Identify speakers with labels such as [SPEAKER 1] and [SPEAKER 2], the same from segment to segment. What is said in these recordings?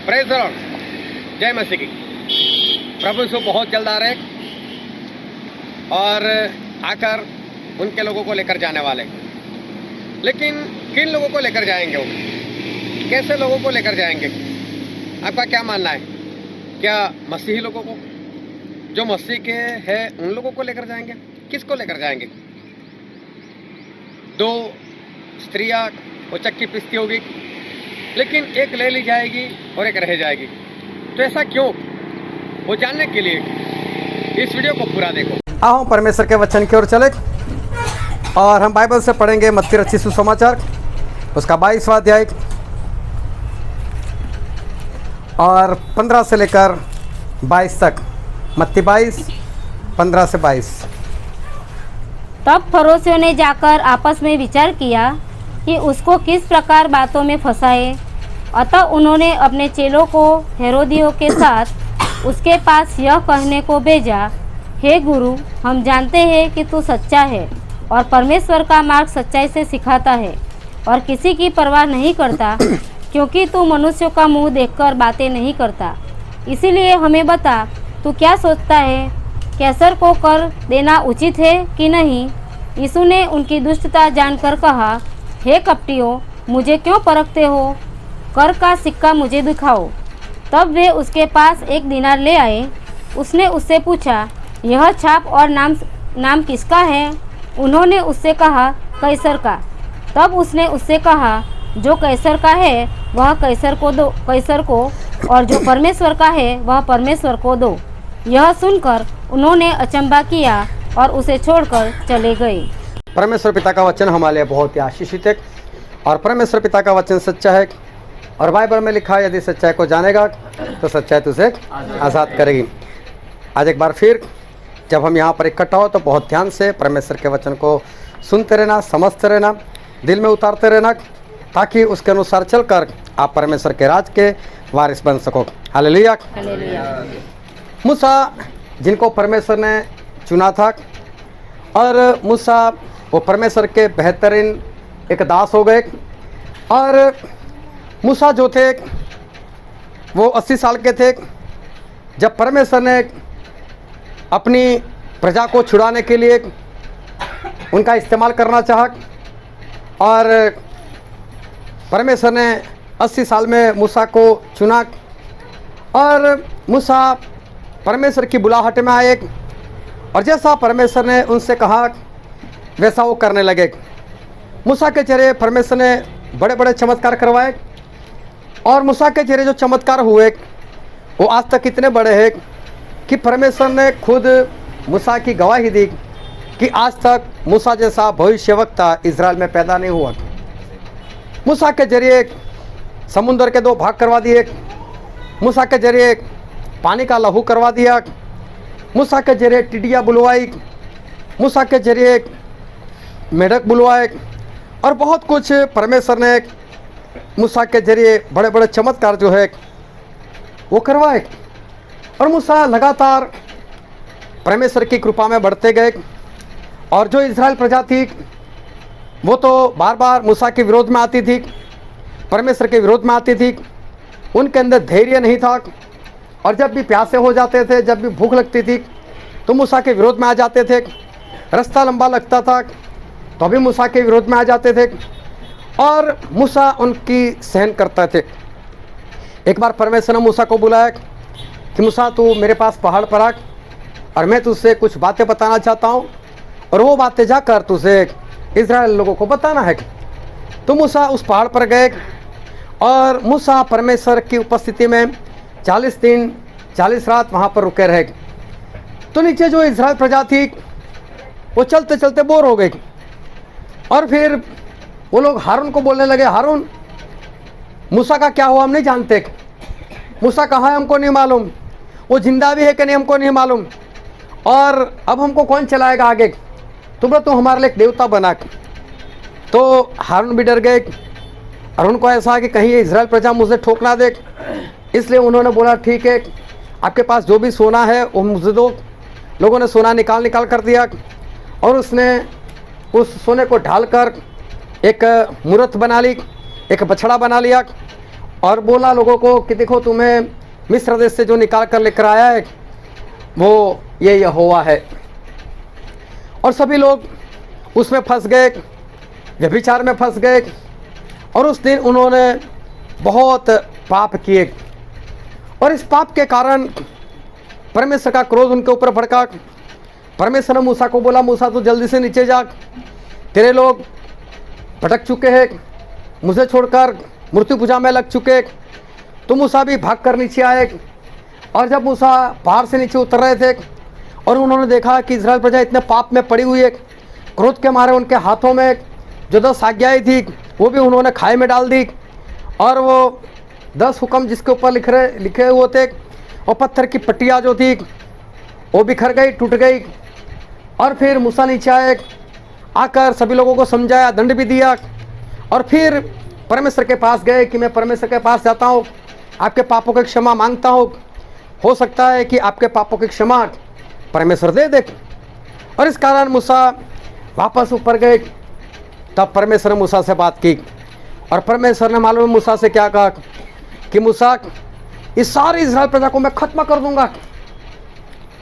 [SPEAKER 1] Praise the Lord, जय मसीह की। प्रभु यीशु बहुत जल्द आ रहे और आकर उनके लोगों को लेकर जाने वाले। लेकिन किन लोगों को लेकर जाएंगे वो? कैसे लोगों को लेकर जाएंगे? आपका क्या मानना है? क्या मसीही लोगों को, जो मसीह के हैं उन लोगों को लेकर जाएंगे? किसको लेकर जाएंगे? दो स्त्रियां वो चक्की पिसती होगी, लेकिन एक ले ली जाएगी और एक रह जाएगी। तो ऐसा क्यों? वो जानने के लिए इस वीडियो को पूरा देखो।
[SPEAKER 2] आओ परमेश्वर के वचन की ओर चले और हम बाइबल से पढ़ेंगे मत्ती रचित सुसमाचार उसका 22वां अध्याय और 15 से लेकर 22 तक। मत्ती 22 15 से 22।
[SPEAKER 3] तब फरोसियों ने जाकर आपस में विचार किया कि उसको किस प्रकार बातों में फंसाए। अतः उन्होंने अपने चेलों को हेरोदियों के साथ उसके पास यह कहने को भेजा, हे गुरु, हम जानते हैं कि तू सच्चा है और परमेश्वर का मार्ग सच्चाई से सिखाता है और किसी की परवाह नहीं करता, क्योंकि तू मनुष्यों का मुंह देखकर बातें नहीं करता। इसीलिए हमें बता, तू क्या सोचता है? कैसर को कर देना उचित है कि नहीं? यीशु ने उनकी दुष्टता जानकर कहा, हे कपटियों, मुझे क्यों परखते हो? कर का सिक्का मुझे दिखाओ। तब वे उसके पास एक दिनार ले आए। उसने उससे पूछा, यह छाप और नाम किसका है? उन्होंने उससे कहा, कैसर का। तब उसने उससे कहा, जो कैसर का है वह कैसर को दो, कैसर को, और जो परमेश्वर का है वह परमेश्वर को दो। यह सुनकर उन्होंने अचंभा किया और उसे छोड़कर चले गए।
[SPEAKER 2] परमेश्वर पिता का वचन हमारे लिए बहुत ही आशीषित है और परमेश्वर पिता का वचन सच्चा है और बाइबल में लिखा है, यदि सच्चाई को जानेगा तो सच्चाई तुझे आज़ाद करेगी। आज एक बार फिर जब हम यहाँ पर इकट्ठा हो तो बहुत ध्यान से परमेश्वर के वचन को सुनते रहना, समझते रहना, दिल में उतारते रहना, ताकि उसके अनुसार चलकर आप परमेश्वर के राज के वारिस बन सको। हालेलुया। मूसा जिनको परमेश्वर ने चुना था और मूसा वो परमेश्वर के बेहतरीन एक दास हो गए। और मूसा जो थे वो 80 साल के थे जब परमेश्वर ने अपनी प्रजा को छुड़ाने के लिए उनका इस्तेमाल करना चाहा। और परमेश्वर ने 80 साल में मूसा को चुना और मूसा परमेश्वर की बुलाहट में आए और जैसा परमेश्वर ने उनसे कहा वैसा वो करने लगे। मूसा के जरिए परमेश्वर ने बड़े बड़े चमत्कार करवाए और मूसा के जरिए जो चमत्कार हुए वो आज तक इतने बड़े हैं कि परमेश्वर ने खुद मूसा की गवाही दी कि आज तक मूसा जैसा भविष्यवक्ता इज़राइल में पैदा नहीं हुआ। मूसा के जरिए समुद्र के 2 भाग करवा दिए, मूसा के जरिए पानी का लहू करवा दिया, मूसा के जरिए टिड्डियाँ बुलवाई, मूसा के जरिए मेढक बुलवाए और बहुत कुछ परमेश्वर ने मूसा के जरिए बड़े बड़े चमत्कार जो है वो करवाए। और मूसा लगातार परमेश्वर की कृपा में बढ़ते गए और जो इज़राइल प्रजा थी वो तो बार बार मूसा के विरोध में आती थी, परमेश्वर के विरोध में आती थी। उनके अंदर धैर्य नहीं था और जब भी प्यासे हो जाते थे, जब भी भूख लगती थी तो मूसा के विरोध में आ जाते थे। रास्ता लंबा लगता था तो अभी मूसा के विरोध में आ जाते थे और मूसा उनकी सहन करते थे। एक बार परमेश्वर ने मूसा को बुलाया कि मूसा तू मेरे पास पहाड़ पर आ और मैं तुझसे कुछ बातें बताना चाहता हूँ और वो बातें जाकर तुझे इज़राइल लोगों को बताना है। तो मूसा उस पहाड़ पर गए और मूसा परमेश्वर की उपस्थिति में 40 दिन 40 रात वहाँ पर रुके रहे। तो नीचे जो इज़राइल प्रजा थी वो चलते चलते बोर हो गई और फिर वो लोग हारून को बोलने लगे, हारून मूसा का क्या हुआ हम नहीं जानते, मूसा कहाँ है हमको नहीं मालूम, वो जिंदा भी है कि नहीं हमको नहीं मालूम, और अब हमको कौन चलाएगा आगे, तुम हमारे लिए एक देवता बना। तो हारून भी डर गए और उनको ऐसा कि कहीं ये इज़राइल प्रजा मुझे ठोक ना दे, इसलिए उन्होंने बोला ठीक है आपके पास जो भी सोना है वो मुझे दो। लोगों ने सोना निकाल कर दिया और उसने उस सोने को ढालकर एक मूर्त बना ली, एक बछड़ा बना लिया और बोला लोगों को कि देखो तुम्हें मिस्र देश से जो निकाल कर लेकर आया है वो ये यहोवा है। और सभी लोग उसमें फंस गए, व्यभिचार में फंस गए और उस दिन उन्होंने बहुत पाप किए और इस पाप के कारण परमेश्वर का क्रोध उनके ऊपर भड़का। परमेश्वर ने मूसा को बोला, मूसा तो जल्दी से नीचे जा, तेरे लोग भटक चुके हैं, मुझे छोड़कर मूर्ति पूजा में लग चुके। तो मूसा भी भाग कर नीचे आए और जब मूसा पहाड़ से नीचे उतर रहे थे और उन्होंने देखा कि इस्राएल प्रजा इतने पाप में पड़ी हुई है, क्रोध के मारे उनके हाथों में जो 10 आज्ञाएं थी वो भी उन्होंने खाई में डाल दी और वो 10 हुक्म जिसके ऊपर लिखे हुए थे और पत्थर की पट्टियाँ जो थी वो बिखर गई, टूट गई। और फिर मूसा नीचे आए, आकर सभी लोगों को समझाया, दंड भी दिया और फिर परमेश्वर के पास गए कि मैं परमेश्वर के पास जाता हूँ, आपके पापों की क्षमा मांगता हूँ, हो सकता है कि आपके पापों की क्षमा परमेश्वर दे दे। और इस कारण मूसा वापस ऊपर गए। तब परमेश्वर ने मूसा से बात की और परमेश्वर ने मालूम मूसा से क्या कहा कि मूसा इस सारी इस्राएल प्रजा को मैं खत्म कर दूंगा,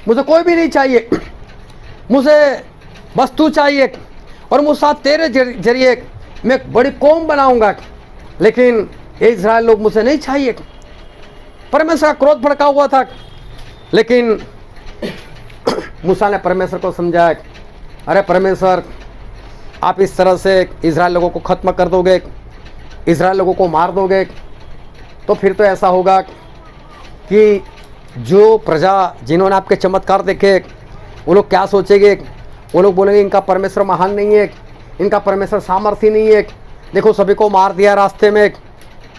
[SPEAKER 2] मुझे कोई भी नहीं चाहिए, मुझे बस तू चाहिए और मूसा तेरे जरिए मैं एक बड़ी कौम बनाऊंगा, लेकिन ये इस्राएल लोग मुझे नहीं चाहिए। परमेश्वर का क्रोध भड़का हुआ था, लेकिन मूसा ने परमेश्वर को समझाया, अरे परमेश्वर आप इस तरह से इस्राएल लोगों को ख़त्म कर दोगे, इस्राएल लोगों को मार दोगे, तो फिर तो ऐसा होगा कि जो प्रजा जिन्होंने आपके चमत्कार देखे वो लोग क्या सोचेंगे, वो लोग बोलेंगे इनका परमेश्वर महान नहीं है, इनका परमेश्वर सामर्थ्य नहीं है, देखो सभी को मार दिया रास्ते में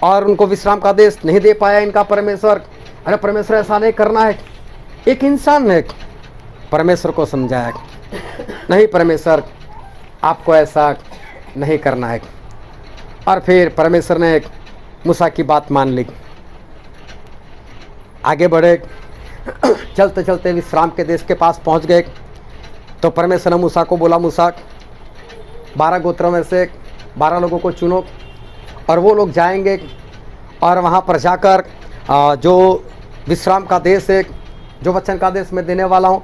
[SPEAKER 2] और उनको विश्राम का देश नहीं दे पाया इनका परमेश्वर। अरे परमेश्वर ऐसा नहीं करना है। एक इंसान ने परमेश्वर को समझाया, नहीं परमेश्वर आपको ऐसा नहीं करना है। और फिर परमेश्वर ने मूसा की बात मान ली, आगे बढ़े, चलते चलते विश्राम के देश के पास पहुंच गए। तो परमेश्वर ने मूसा को बोला, मूसा 12 गोत्रों में से 12 लोगों को चुनो और वो लोग जाएंगे और वहाँ पर जाकर जो विश्राम का देश है, जो वचन का देश मैं देने वाला हूँ,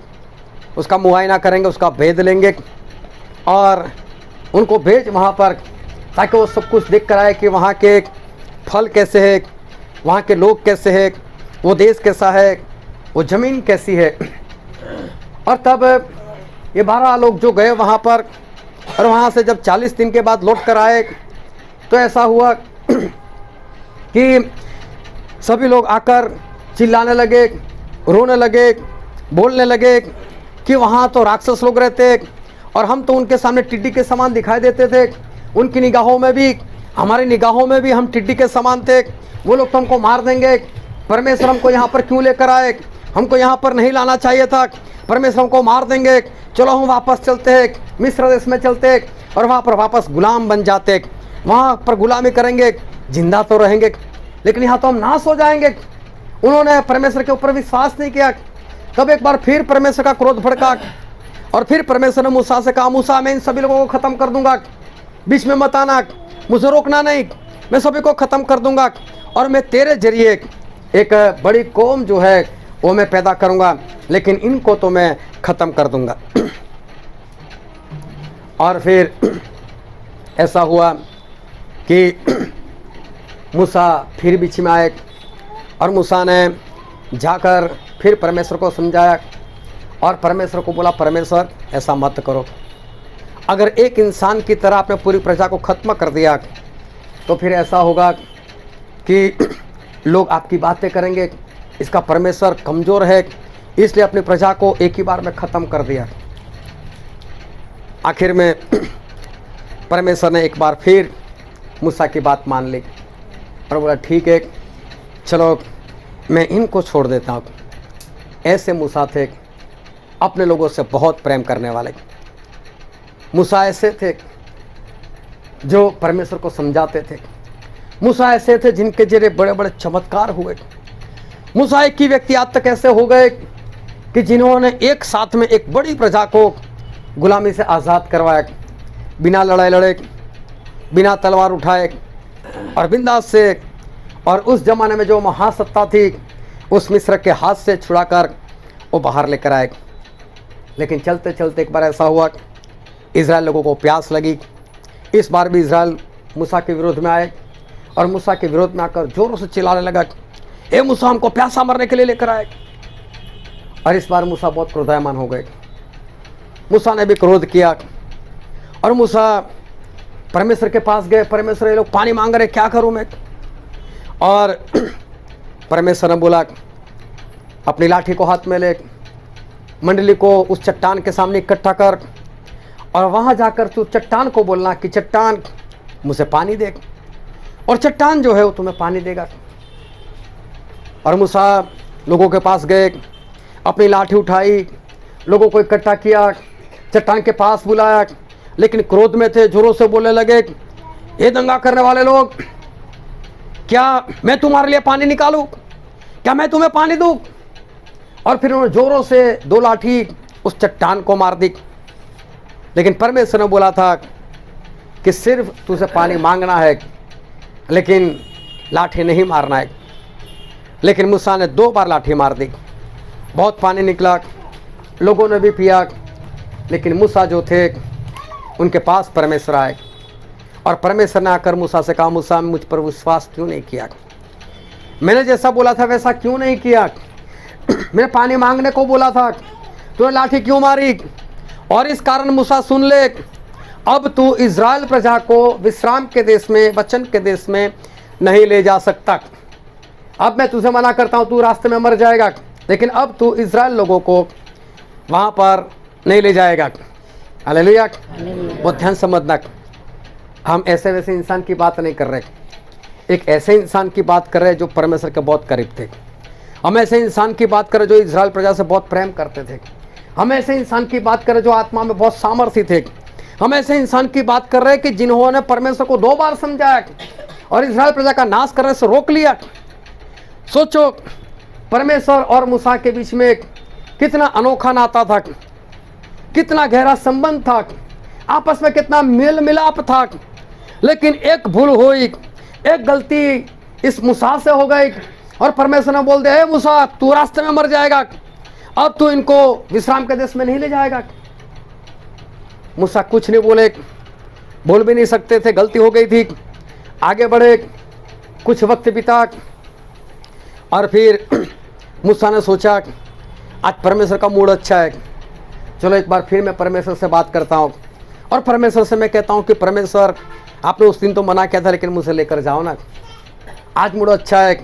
[SPEAKER 2] उसका मुआयना करेंगे, उसका भेद लेंगे और उनको भेज वहाँ पर, ताकि वो सब कुछ देख कर आए कि वहाँ के फल कैसे है, वहाँ के लोग कैसे हैं, वो देश कैसा है, वो ज़मीन कैसी है। और तब ये 12 लोग जो गए वहाँ पर और वहाँ से जब 40 दिन के बाद लौट कर आए तो ऐसा हुआ कि सभी लोग आकर चिल्लाने लगे, रोने लगे, बोलने लगे कि वहाँ तो राक्षस लोग रहते और हम तो उनके सामने टिड्डी के समान दिखाई देते थे, उनकी निगाहों में भी हमारी निगाहों में भी हम टिड्डी के समान थे, वो लोग तो हमको मार देंगे। परमेश्वर हमको यहाँ पर क्यों लेकर आए, हमको यहाँ पर नहीं लाना चाहिए था, परमेश्वर हमको मार देंगे, चलो हम वापस चलते हैं, मिस्र देश में चलते और वहाँ पर वापस गुलाम बन जाते, वहाँ पर गुलामी करेंगे, जिंदा तो रहेंगे लेकिन यहाँ तो हम नाश हो जाएंगे। उन्होंने परमेश्वर के ऊपर विश्वास नहीं किया। तब एक बार फिर परमेश्वर का क्रोध भड़का और फिर परमेश्वर ने मूसा से कहा, मूसा मैं इन सभी लोगों को ख़त्म कर दूंगा, बीच में मत आना, मुझे रोकना नहीं, मैं सभी को ख़त्म कर दूंगा और मैं तेरे जरिए एक बड़ी कौम जो है वो मैं पैदा करूंगा, लेकिन इनको तो मैं ख़त्म कर दूंगा। और फिर ऐसा हुआ कि मूसा फिर बीच में आए और मूसा ने जाकर फिर परमेश्वर को समझाया और परमेश्वर को बोला, परमेश्वर ऐसा मत करो, अगर एक इंसान की तरह आपने पूरी प्रजा को ख़त्म कर दिया तो फिर ऐसा होगा कि लोग आपकी बातें करेंगे, इसका परमेश्वर कमज़ोर है, इसलिए अपनी प्रजा को एक ही बार में ख़त्म कर दिया। आखिर में परमेश्वर ने एक बार फिर मूसा की बात मान ली और बोला, ठीक है चलो मैं इनको छोड़ देता हूँ। ऐसे मूसा थे अपने लोगों से बहुत प्रेम करने वाले। मूसा ऐसे थे जो परमेश्वर को समझाते थे। मूसा ऐसे थे जिनके जरिए बड़े बड़े चमत्कार हुए। मूसा एक ही व्यक्ति आज तक ऐसे हो गए कि जिन्होंने एक साथ में एक बड़ी प्रजा को गुलामी से आज़ाद करवाया, बिना लड़ाई लड़े, बिना तलवार उठाए और बिंदास से और उस जमाने में जो महासत्ता थी उस मिस्र के हाथ से छुड़ाकर वो बाहर लेकर आए। लेकिन चलते चलते एक बार ऐसा हुआ, इज़राइल लोगों को प्यास लगी। इस बार भी इज़राइल मूसा के विरोध में आए और मूसा के विरोध में आकर जोरों से चिल्लाने लगा, ए मूसा हमको प्यासा मरने के लिए लेकर आए। और इस बार मूसा बहुत क्रोधायमान हो गए। मूसा ने भी क्रोध किया और मूसा परमेश्वर के पास गए। परमेश्वर ये लोग पानी मांग रहे, क्या करूं मैं? और परमेश्वर ने बोला, अपनी लाठी को हाथ में ले, मंडली को उस चट्टान के सामने इकट्ठा कर और वहां जाकर तू चट्टान को बोलना कि चट्टान मुझे पानी दे, और चट्टान जो है वो तुम्हें पानी देगा। और मूसा लोगों के पास गए, अपनी लाठी उठाई, लोगों को इकट्ठा किया, चट्टान के पास बुलाया, लेकिन क्रोध में थे, जोरों से बोलने लगे, ये दंगा करने वाले लोग, क्या मैं तुम्हारे लिए पानी निकालूं? क्या मैं तुम्हें पानी दूं? और फिर उन्होंने जोरों से 2 लाठी उस चट्टान को मार दी। लेकिन परमेश्वर ने बोला था कि सिर्फ तुझे पानी मांगना है, लेकिन लाठी नहीं मारना है। लेकिन मूसा ने 2 बार लाठी मार दी, बहुत पानी निकला, लोगों ने भी पिया। लेकिन मूसा जो थे उनके पास परमेश्वर आए और परमेश्वर ने आकर मूसा से कहा, मूसा मुझ पर विश्वास क्यों नहीं किया? मैंने जैसा बोला था वैसा क्यों नहीं किया? मैंने पानी मांगने को बोला था, तूने लाठी क्यों मारी? और इस कारण मूसा सुन ले, अब तू इज़राइल प्रजा को विश्राम के देश में, वचन के देश में नहीं ले जा सकता। अब मैं तुझे मना करता हूँ, तू रास्ते में मर जाएगा, लेकिन अब तू इज़राइल लोगों को वहाँ पर नहीं ले जाएगा। हालेलुया। बहुत ध्यान समझना, हम ऐसे वैसे इंसान की बात नहीं कर रहे, एक ऐसे इंसान की बात कर रहे हैं जो परमेश्वर के बहुत करीब थे। हम ऐसे इंसान की बात करें जो इज़राइल प्रजा से बहुत प्रेम करते थे। हम ऐसे इंसान की बात करें जो आत्मा में बहुत सामर्थ्य थे। हम ऐसे इंसान की बात कर रहे हैं कि जिन्होंने परमेश्वर को 2 बार समझाया और इज़राइल प्रजा का नाश करने से रोक लिया। सोचो, परमेश्वर और मूसा के बीच में कितना अनोखा नाता था, कितना गहरा संबंध था, आपस में कितना मेल मिलाप था। लेकिन एक भूल हुई, एक गलती इस मूसा से हो गई और परमेश्वर ने बोल दिया, हे मूसा तू रास्ते में मर जाएगा, अब तू इनको विश्राम के देश में नहीं ले जाएगा। मूसा कुछ नहीं बोले, बोल भी नहीं सकते थे, गलती हो गई थी। आगे बढ़े, कुछ वक्त बीता और फिर मूसा ने सोचा आज परमेश्वर का मूड अच्छा है, चलो एक बार फिर मैं परमेश्वर से बात करता हूँ और परमेश्वर से मैं कहता हूँ कि परमेश्वर आपने उस दिन तो मना किया था, लेकिन मुझे लेकर जाओ ना, आज मूड अच्छा है।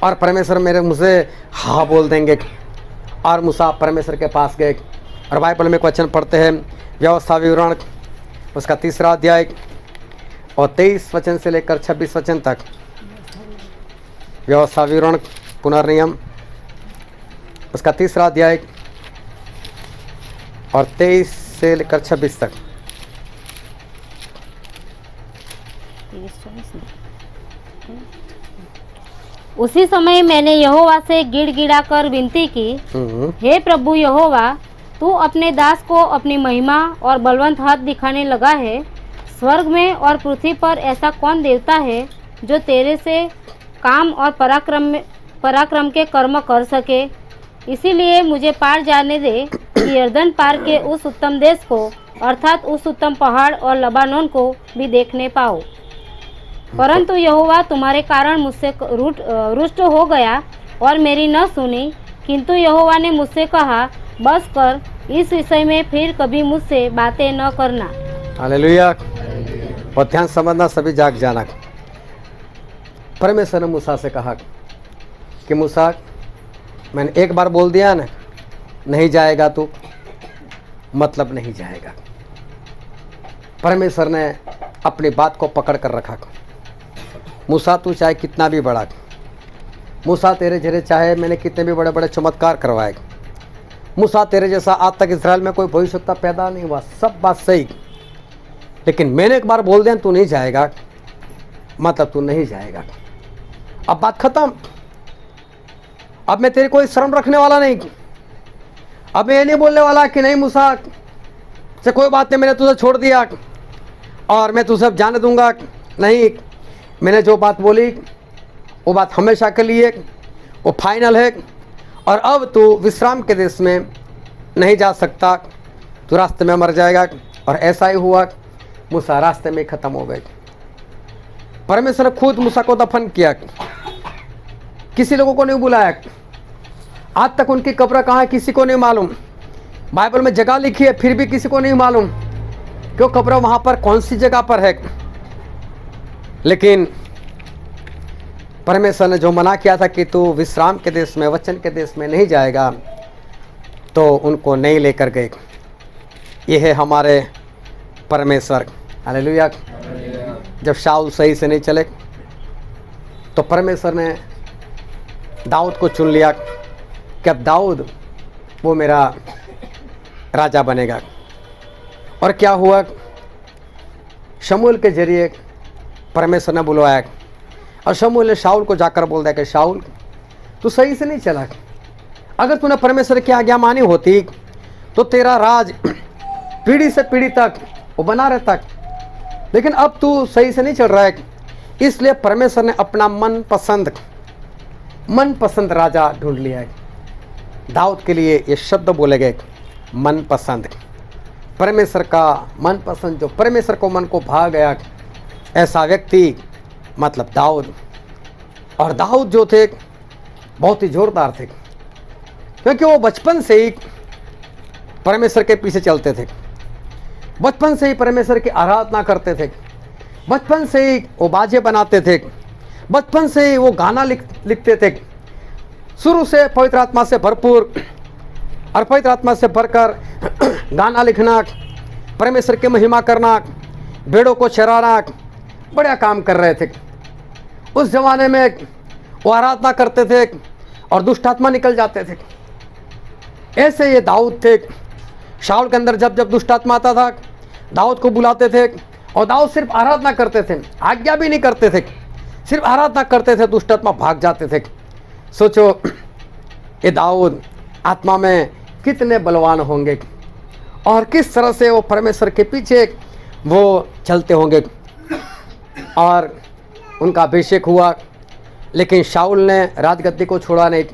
[SPEAKER 2] और परमेश्वर मेरे मुझे हाँ बोल देंगे। और मूसा परमेश्वर के पास गए और बाइबल में एक वचन पढ़ते हैं, व्यवस्था विवरण उसका 3रा अध्याय और 23 वचन से लेकर 26 वचन तक। व्यवस्था विवरण पुनर्नियम उसका 3रा अध्याय और 23 से लेकर 26 तक।
[SPEAKER 3] उसी समय मैंने यहोवा से गिड़गिड़ा कर विनती की, हे प्रभु यहोवा, तू अपने दास को अपनी महिमा और बलवंत हाथ दिखाने लगा है। स्वर्ग में और पृथ्वी पर ऐसा कौन देवता है जो तेरे से काम और पराक्रम के कर्म कर सके? इसीलिए मुझे पार जाने दे कि यरदन पार के उस उत्तम देश को, अर्थात उस उत्तम पहाड़ और लबानोन को भी देखने पाओ। परंतु यहोवा तुम्हारे कारण मुझसे रुष्ट हो गया और मेरी न सुनी। किंतु यहोवा ने मुझसे कहा, बस कर, इस विषय में फिर कभी मुझसे बातें न करना।
[SPEAKER 2] हालेलुया। और ध्यान समझना, सभी जाग जाना। परमेश्वर ने मूसा से कहा कि मूसा मैंने एक बार बोल दिया ना, नहीं जाएगा तू, मतलब नहीं जाएगा। परमेश्वर ने अपनी बात को पकड़ कर रखा। मूसा तू चाहे कितना भी बड़ा, मूसा तेरे जैसे चाहे मैंने कितने भी बड़े बड़े चमत्कार करवाए, मूसा तेरे जैसा आज तक इज़राइल में कोई भविष्यवक्ता पैदा नहीं हुआ, सब बात सही, लेकिन मैंने एक बार बोल दिया तू नहीं जाएगा, मतलब तू नहीं जाएगा। अब बात खत्म। अब मैं तेरी कोई शर्म रखने वाला नहीं। अब मैं ये नहीं बोलने वाला कि नहीं मूसा से कोई बात नहीं, मैंने तुझे छोड़ दिया और मैं तुझे जाने दूंगा। नहीं, मैंने जो बात बोली वो बात हमेशा के लिए, वो फाइनल है। और अब तू विश्राम के देश में नहीं जा सकता, तू रास्ते में मर जाएगा। और ऐसा ही हुआ, मूसा रास्ते में ख़त्म हो गए। परमेश्वर ने खुद मूसा को दफन किया, किसी लोगों को नहीं बुलाया। आज तक उनकी कब्र कहाँ है किसी को नहीं मालूम। बाइबल में जगह लिखी है फिर भी किसी को नहीं मालूम क्यों कब्र वहाँ पर कौन सी जगह पर है। लेकिन परमेश्वर ने जो मना किया था कि तू विश्राम के देश में, वचन के देश में नहीं जाएगा, तो उनको नहीं लेकर गए। ये है हमारे परमेश्वर। हालेलुया। जब शाऊल सही से नहीं चले तो परमेश्वर ने दाऊद को चुन लिया कि अब दाऊद वो मेरा राजा बनेगा। और क्या हुआ, शमूएल के जरिए परमेश्वर ने बुलवाया और शमूएल ने शाऊल को जाकर बोल दिया कि शाऊल तू सही से नहीं चला, अगर तूने परमेश्वर की आज्ञा मानी होती तो तेरा राज पीढ़ी से पीढ़ी तक वो बना रहता, लेकिन अब तू सही से नहीं चल रहा है। इसलिए परमेश्वर ने अपना मनपसंद राजा ढूंढ लिया है। दाऊद के लिए ये शब्द बोले गए, मनपसंद। परमेश्वर का मनपसंद, जो परमेश्वर को मन को भा गया, ऐसा व्यक्ति मतलब दाऊद। और दाऊद जो थे बहुत ही जोरदार थे, क्योंकि वो बचपन से ही परमेश्वर के पीछे चलते थे, बचपन से ही परमेश्वर की आराधना करते थे, बचपन से ही वो बाजे बनाते थे, बचपन से ही वो गाना लिखते थे। शुरू से पवित्र आत्मा से भरपूर और पवित्र आत्मा से भरकर गाना लिखना, परमेश्वर की महिमा करना, भेड़ों को चराना, बड़ा काम कर रहे थे। उस जमाने में वो आराधना करते थे और दुष्ट आत्मा निकल जाते थे। ऐसे ये दाऊद थे। शाऊल के अंदर जब जब दुष्ट आत्मा आता था दाऊद को बुलाते थे और दाऊद सिर्फ आराधना करते थे, आज्ञा भी नहीं करते थे, सिर्फ आराधना करते थे, दुष्ट आत्मा भाग जाते थे। सोचो ये दाऊद आत्मा में कितने बलवान होंगे और किस तरह से वो परमेश्वर के पीछे वो चलते होंगे। और उनका अभिषेक हुआ, लेकिन शाऊल ने राजगद्दी को छोड़ा नहीं।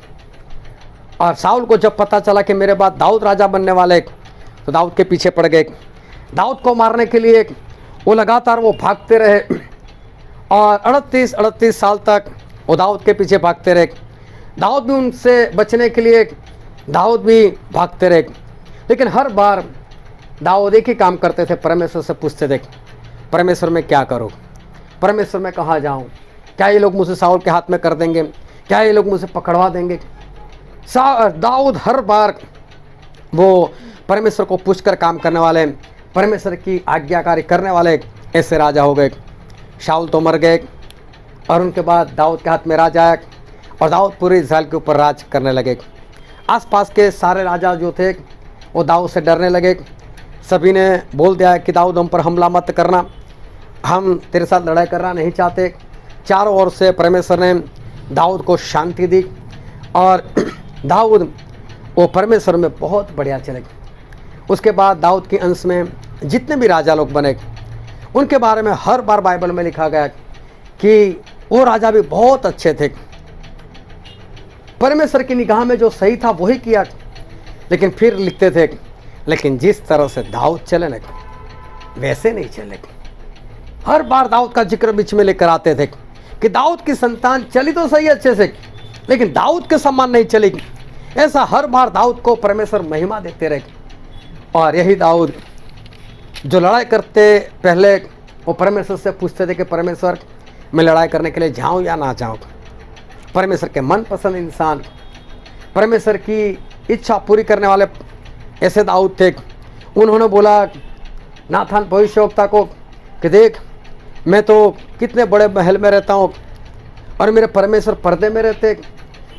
[SPEAKER 2] और शाऊल को जब पता चला कि मेरे बाद दाऊद राजा बनने वाले, तो दाऊद के पीछे पड़ गए। दाऊद को मारने के लिए वो लगातार वो भागते रहे और 38 साल तक वो दाऊद के पीछे भागते रहे। दाऊद भी उनसे बचने के लिए दाऊद भी भागते रहे, लेकिन हर बार दाऊद एक ही काम करते थे, परमेश्वर से पूछते थे परमेश्वर मैं क्या करूं, परमेश्वर मैं कहाँ जाऊं, क्या ये लोग मुझे शाऊल के हाथ में कर देंगे, क्या ये लोग मुझे पकड़वा देंगे। दाऊद हर बार वो परमेश्वर को पूछकर काम करने वाले, परमेश्वर की आज्ञाकारी करने वाले ऐसे राजा हो गए। शाऊल तो मर गए और उनके बाद दाऊद के हाथ में राज आया और दाऊद पूरे इस्राएल के ऊपर राज करने लगे। आसपास के सारे राजा जो थे वो दाऊद से डरने लगे। सभी ने बोल दिया कि दाऊद हम पर हमला मत करना, हम तेरे साथ लड़ाई करना नहीं चाहते। चारों ओर से परमेश्वर ने दाऊद को शांति दी और दाऊद वो परमेश्वर में बहुत बढ़िया चले। उसके बाद दाऊद के अंश में जितने भी राजा लोग बने उनके बारे में हर बार बाइबल में लिखा गया कि वो राजा भी बहुत अच्छे थे, परमेश्वर की निगाह में जो सही था वही किया। लेकिन फिर लिखते थे लेकिन जिस तरह से दाऊद चले ना वैसे नहीं चले। हर बार दाऊद का जिक्र बीच में लेकर आते थे कि दाऊद की संतान चली तो सही अच्छे से, लेकिन दाऊद के समान नहीं चली। ऐसा हर बार दाऊद को परमेश्वर महिमा देते रहे। और यही दाऊद जो लड़ाई करते पहले वो परमेश्वर से पूछते थे कि परमेश्वर मैं लड़ाई करने के लिए जाऊं या ना जाऊं। परमेश्वर के मनपसंद इंसान, परमेश्वर की इच्छा पूरी करने वाले ऐसे दाऊद थे। उन्होंने बोला नाथान भविष्यवक्ता को कि देख मैं तो कितने बड़े महल में रहता हूँ और मेरे परमेश्वर पर्दे में रहते,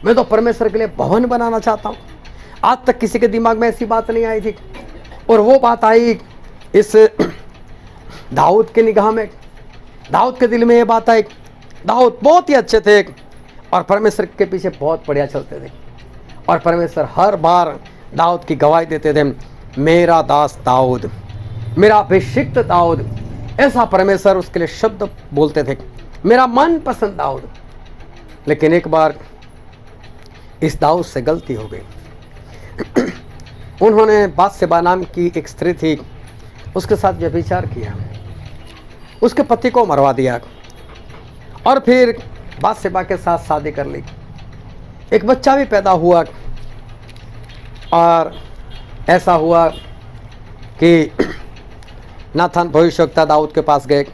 [SPEAKER 2] मैं तो परमेश्वर के लिए भवन बनाना चाहता हूँ। आज तक किसी के दिमाग में ऐसी बात नहीं आई थी और वो बात आई इस दाऊद के निगाह में, दाऊद के दिल में ये बात आई। दाऊद बहुत ही अच्छे थे और परमेश्वर के पीछे बहुत बढ़िया चलते थे और परमेश्वर हर बार दाऊद की गवाही देते थे, मेरा दास दाऊद, मेरा अभिषिक्त दाऊद। ऐसा परमेश्वर उसके लिए शब्द बोलते थे, मेरा मनपसंद दाऊद। लेकिन एक बार इस दाऊद से गलती हो गई। उन्होंने बातशेबा नाम की एक स्त्री थी, उसके साथ व्यभिचार किया, उसके पति को मरवा दिया और फिर बातशेबा के साथ शादी कर ली। एक बच्चा भी पैदा हुआ और ऐसा हुआ कि नाथान भविष्यवक्ता दाऊद के पास गए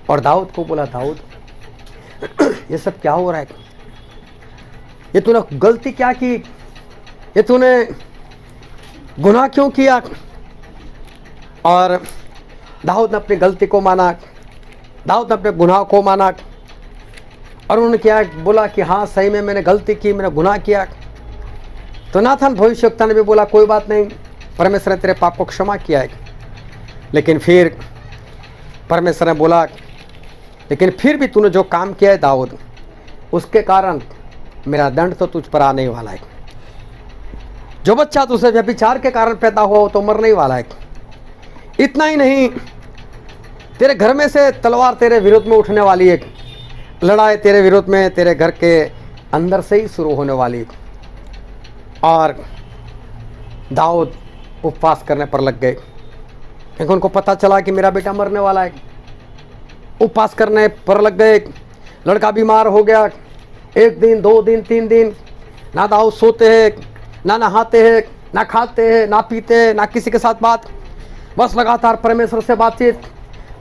[SPEAKER 2] और दाऊद को बोला, दाऊद ये सब क्या हो रहा है? ये तूने गलती क्या की? ये तूने गुनाह क्यों किया? और दाऊद ने अपनी गलती को माना, दाऊद ने अपने गुनाह को माना और उन्होंने क्या बोला कि हाँ सही में मैंने गलती की, मैंने गुनाह किया। तो नाथान भविष्यवक्ता ने भी बोला, कोई बात नहीं, परमेश्वर ने तेरे पाप को क्षमा किया है। लेकिन फिर परमेश्वर ने बोला, लेकिन फिर भी तूने जो काम किया है दाऊद, उसके कारण मेरा दंड तो तुझ पर आने वाला है। जो बच्चा तुझसे व्यभिचार के कारण पैदा हुआ वो तो मरने ही वाला है। इतना ही नहीं, तेरे घर में से तलवार तेरे विरोध में उठने वाली है, लड़ाई तेरे विरोध में तेरे घर के अंदर से ही शुरू होने वाली है। और दाऊद उपवास करने पर लग गए क्योंकि उनको पता चला कि मेरा बेटा मरने वाला है। उपवास करने पर लग गए। लड़का बीमार हो गया, 1 दिन 2 दिन 3 दिन ना दाऊद सोते हैं, ना नहाते हैं, ना खाते हैं, ना पीते हैं, ना किसी के साथ बात, बस लगातार परमेश्वर से बातचीत।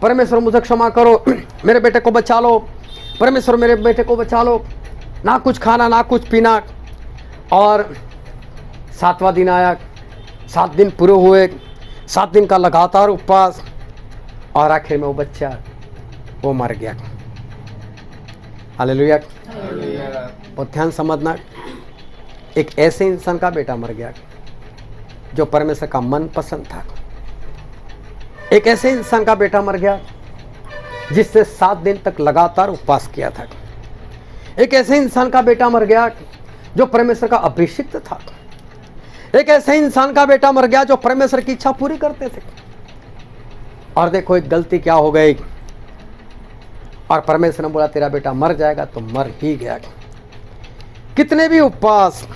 [SPEAKER 2] परमेश्वर मुझे क्षमा करो, मेरे बेटे को बचा लो, परमेश्वर मेरे बेटे को बचा लो। ना कुछ खाना ना कुछ पीना। और 7वां दिन आया, 7 दिन पूरे हुए, 7 दिन का लगातार उपवास और आखिर में वो बच्चा वो मर गया। हालेलुया। और ध्यान समझना, एक ऐसे इंसान का बेटा मर गया जो परमेश्वर का मन पसंद था। एक ऐसे इंसान का बेटा मर गया जिससे 7 दिन तक लगातार उपवास किया था। एक ऐसे इंसान का बेटा मर गया जो परमेश्वर का अभिषिक्त था। एक ऐसे इंसान का बेटा मर गया जो परमेश्वर की इच्छा पूरी करते थे। और देखो एक गलती क्या हो गई, और परमेश्वर ने बोला तेरा बेटा मर जाएगा, तो मर ही गया। कितने भी उपवास,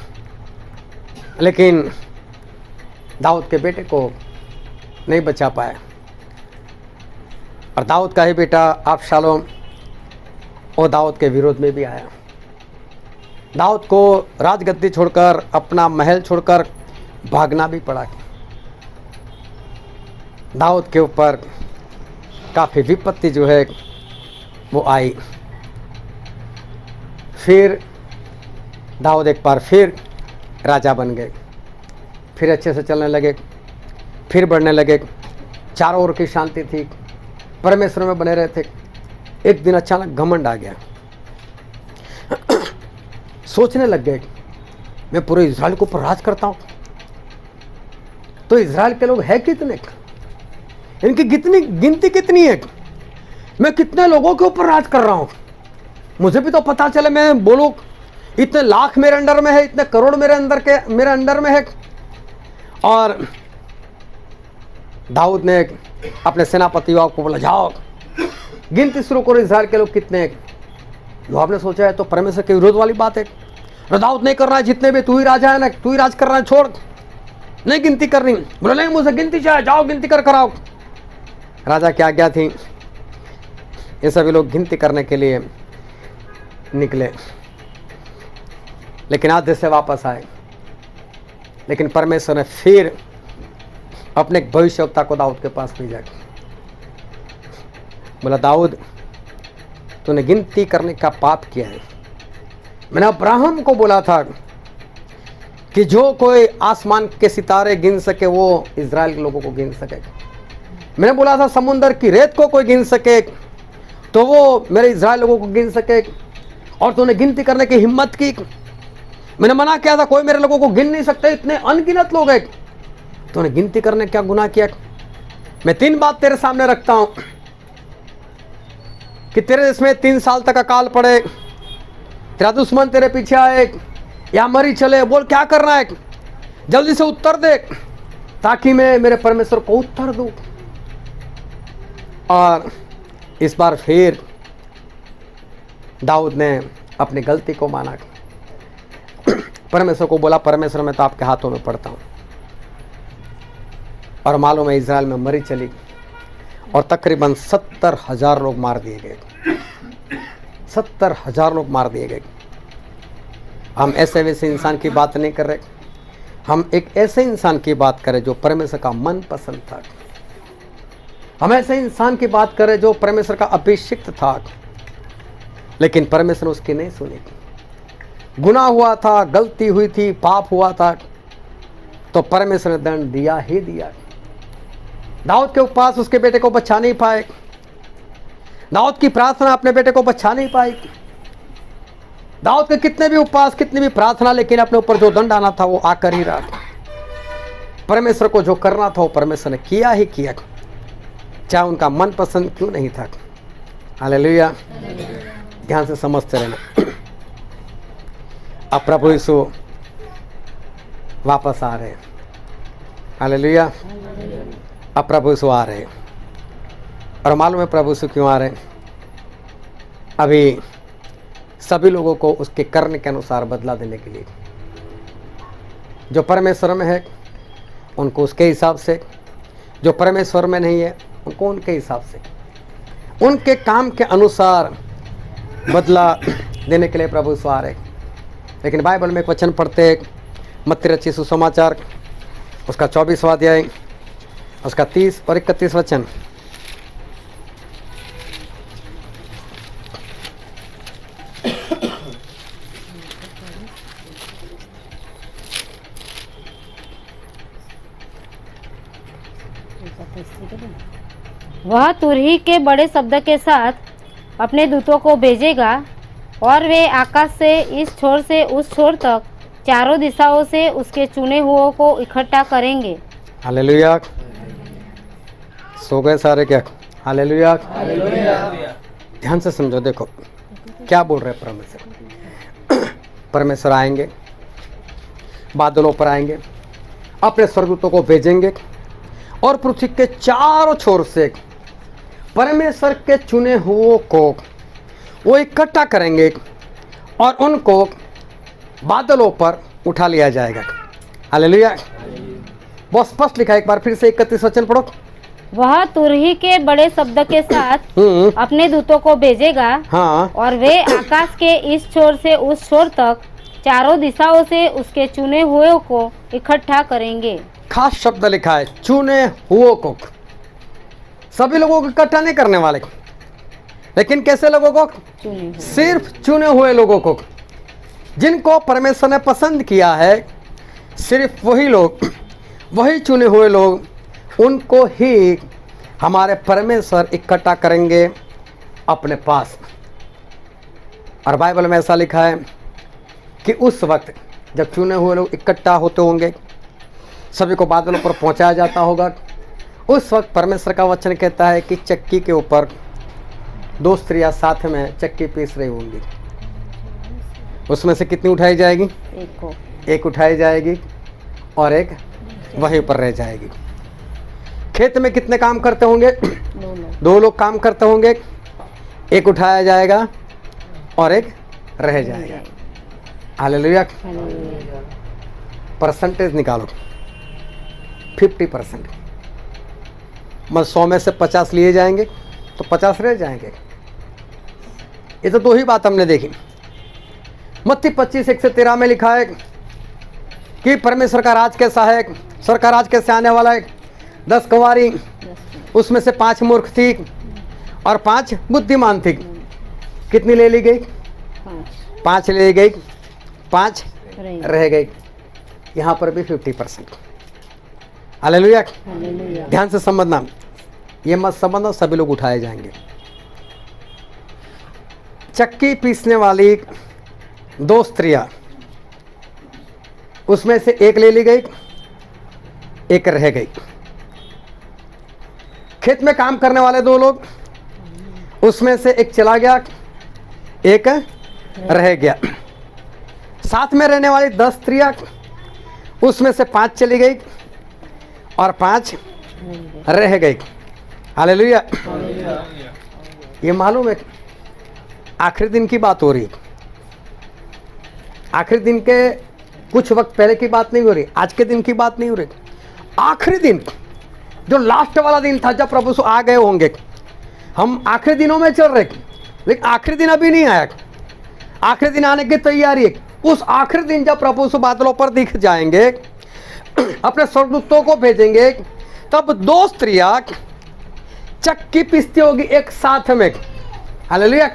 [SPEAKER 2] लेकिन दाऊद के बेटे को नहीं बचा पाया। और दाऊद का ही बेटा अबशालोम वो दाऊद के विरोध में भी आया। दाऊद को राजगद्दी छोड़कर, अपना महल छोड़कर भागना भी पड़ा। दाऊद के ऊपर काफ़ी विपत्ति जो है वो आई। फिर दाऊद एक बार फिर राजा बन गए, फिर अच्छे से चलने लगे, फिर बढ़ने लगे, चारों ओर की शांति थी, परमेश्वर में बने रहे थे। एक दिन अचानक घमंड आ गया। सोचने लग गए मैं पूरे इज़राइल के ऊपर राज करता हूँ। तो इज़राइल के लोग हैं कितने, इनकी गिनती कितनी है, मैं कितने लोगों के ऊपर राज कर रहा हूँ, मुझे भी तो पता चले। मैं बोलूँ इतने लाख मेरे अंडर में है, इतने करोड़ मेरे अंडर में है। और दाऊद ने अपने सेनापति योआब को बोला, जाओ गिनती शुरू करो इज़राइल के लोग कितने हैं। योआब ने सोचा है तो परमेश्वर के विरोध वाली बात है, और दाऊद नहीं करना है, जितने भी तू ही राजा है ना, तू ही राज करना है, छोड़, नहीं गिनती करनी। बोला नहीं मुझे गिनती चाहिए, जाओ गिनती कर कराओ। राजा की आज्ञा थी, ये सभी लोग गिनती करने के लिए निकले, लेकिन आधे से वापस आए। लेकिन परमेश्वर ने फिर अपने एक भविष्यवक्ता को दाऊद के पास भेजा। बोला दाऊद तूने गिनती करने का पाप किया है। मैंने अब्राहम को बोला था कि जो कोई आसमान के सितारे गिन सके वो इज़राइल के लोगों को गिन सके। मैंने बोला था समुंदर की रेत को कोई गिन सके तो वो मेरे इज़राइल लोगों को गिन सके, और तूने गिनती करने की हिम्मत की। मैंने मना किया था कोई मेरे लोगों को गिन नहीं सकते, इतने अनगिनत लोग हैं। तूने गिनती करने क्या गुनाह किया। मैं 3 बात तेरे सामने रखता हूं कि तेरे देश में 3 साल तक अकाल पड़े, तेरा दुश्मन तेरे पीछे आए या मरी चले। बोल क्या करना है, जल्दी से उत्तर दे ताकि मैं मेरे परमेश्वर को उत्तर दूं। और इस बार फिर दाऊद ने अपनी गलती को माना, परमेश्वर को बोला परमेश्वर मैं तो आपके हाथों में पड़ता हूँ। और मालूम है इज़राइल में मरी चली और तकरीबन 70,000 लोग मार दिए गए। 70,000 लोग मार दिए गए। हम ऐसे वैसे इंसान की बात नहीं कर रहे, हम एक ऐसे इंसान की बात करें जो परमेश्वर का मन पसंद था। हम ऐसे इंसान की बात करें जो परमेश्वर का अभिषिक्त था, लेकिन परमेश्वर ने उसकी नहीं सुनी। गुनाह हुआ था, गलती हुई थी, पाप हुआ था, तो परमेश्वर ने दंड दिया ही दिया। दाऊद के उपवास उसके बेटे को बचा नहीं पाए, दाऊद की प्रार्थना अपने बेटे को बचा नहीं पाई। दाऊद के कितने भी उपवास, कितनी भी प्रार्थना, लेकिन अपने ऊपर जो दंड आना था वो आकर ही रहा। परमेश्वर को जो करना था वो परमेश्वर ने किया ही किया, चाहे उनका मन पसंद क्यों नहीं था। हालेलुया। ध्यान से समझते रहना। अब प्रभु यीशु वापस आ रहे हैं। हालेलुया। अब प्रभु यीशु आ रहे हैं। और मालूम है प्रभु यीशु क्यों आ रहे हैं? अभी सभी लोगों को उसके करने के अनुसार बदला देने के लिए। जो परमेश्वर में है उनको उसके हिसाब से, जो परमेश्वर में नहीं है उनको उनके हिसाब से, उनके काम के अनुसार बदला देने के लिए प्रभु यीशु आ रहे। लेकिन बाइबल में एक वचन पढ़ते हैं, मत्ती रचित सुसमाचार उसका 24वां अध्याय उसका 30 और 31 वचन।
[SPEAKER 3] वह तुरही के बड़े शब्द के साथ अपने दूतों को भेजेगा और वे आकाश से इस छोर से उस छोर तक चारों दिशाओं से उसके चुने हुओं को इकट्ठा करेंगे।
[SPEAKER 2] हालेलुया। सो गए सारे क्या? हालेलुया। ध्यान से समझो, देखो क्या बोल रहे परमेश्वर। परमेश्वर आएंगे, बादलों पर आएंगे, अपने स्वर्गदूतों को भेजेंगे और पृथ्वी के चारों छोर से परमेश्वर के चुने हुओं को वो इकट्ठा करेंगे और उनको बादलों पर उठा लिया जाएगा। हालेलुया। बहुत स्पष्ट लिखा है, एक बार फिर से 31 वचन पढ़ो।
[SPEAKER 3] वह तुरही के बड़े शब्द के साथ अपने दूतों को भेजेगा।
[SPEAKER 2] हाँ।
[SPEAKER 3] और वे आकाश के इस छोर से उस छोर तक चारों दिशाओं से उसके चुने हुए को इकट्ठा करेंगे।
[SPEAKER 2] खास शब्द लिखा है, चुने हुओं को। सभी लोगों को इकट्ठा नहीं करने वाले, लेकिन कैसे लोगों को? सिर्फ चुने हुए लोगों को, जिनको परमेश्वर ने पसंद किया है। सिर्फ वही लोग, वही चुने हुए लोग, उनको ही हमारे परमेश्वर इकट्ठा करेंगे अपने पास। और बाइबल में ऐसा लिखा है कि उस वक्त जब चुने हुए लोग इकट्ठा होते होंगे, सभी को बादलों पर पहुंचाया जाता होगा, उस वक्त परमेश्वर का वचन कहता है कि चक्की के ऊपर 2 स्त्रियां साथ में चक्की पीस रही होंगी। उसमें से कितनी उठाई जाएगी? एक उठाई जाएगी और एक वहीं पर रह जाएगी। खेत में कितने काम करते होंगे? 2 लोग काम करते होंगे, एक उठाया जाएगा और एक रह जाएगा। हालेलुया। परसेंटेज निकालो, 50%। मतलब 100 में से 50 लिए जाएंगे तो 50 रह जाएंगे। ये तो 2 ही बात हमने देखी। मत्ती 25:1-13 में लिखा है कि परमेश्वर का राज कैसा है, स्वर्ग का राज कैसे आने वाला है। 10 कुंवारी, उसमें से 5 मूर्ख थी और 5 बुद्धिमान थी। कितनी ले ली गई? 5 ले गई, 5 रह गई। यहाँ पर भी 50%। हालेलुया। ध्यान से समझना, ये मत समझना सभी लोग उठाए जाएंगे। चक्की पीसने वाली 2 स्त्रियां, उसमें से एक ले ली गई, एक रह गई। खेत में काम करने वाले 2 लोग, उसमें से एक चला गया, एक रह गया। साथ में रहने वाली 10 स्त्रियां, उसमें से 5 चली गई और 5 रह गई। हालेलुया। ये मालूम है आखिरी दिन की बात हो रही है। आखिरी दिन के कुछ वक्त पहले की बात नहीं हो रही, आज के दिन की बात नहीं हो रही, आखिरी दिन जो लास्ट वाला दिन था जब प्रभु यीशु आ गए होंगे। हम आखिरी दिनों में चल रहे, लेकिन आखिरी दिन अभी नहीं आया, आखिरी दिन आने की तैयारी है। उस आखिरी दिन जब प्रभु यीशु बादलों पर दिख जाएंगे, अपने स्वर्गदूतों को भेजेंगे, तब दो स्त्रियां चक्की पिसती होगी एक साथ में। हालेलुया।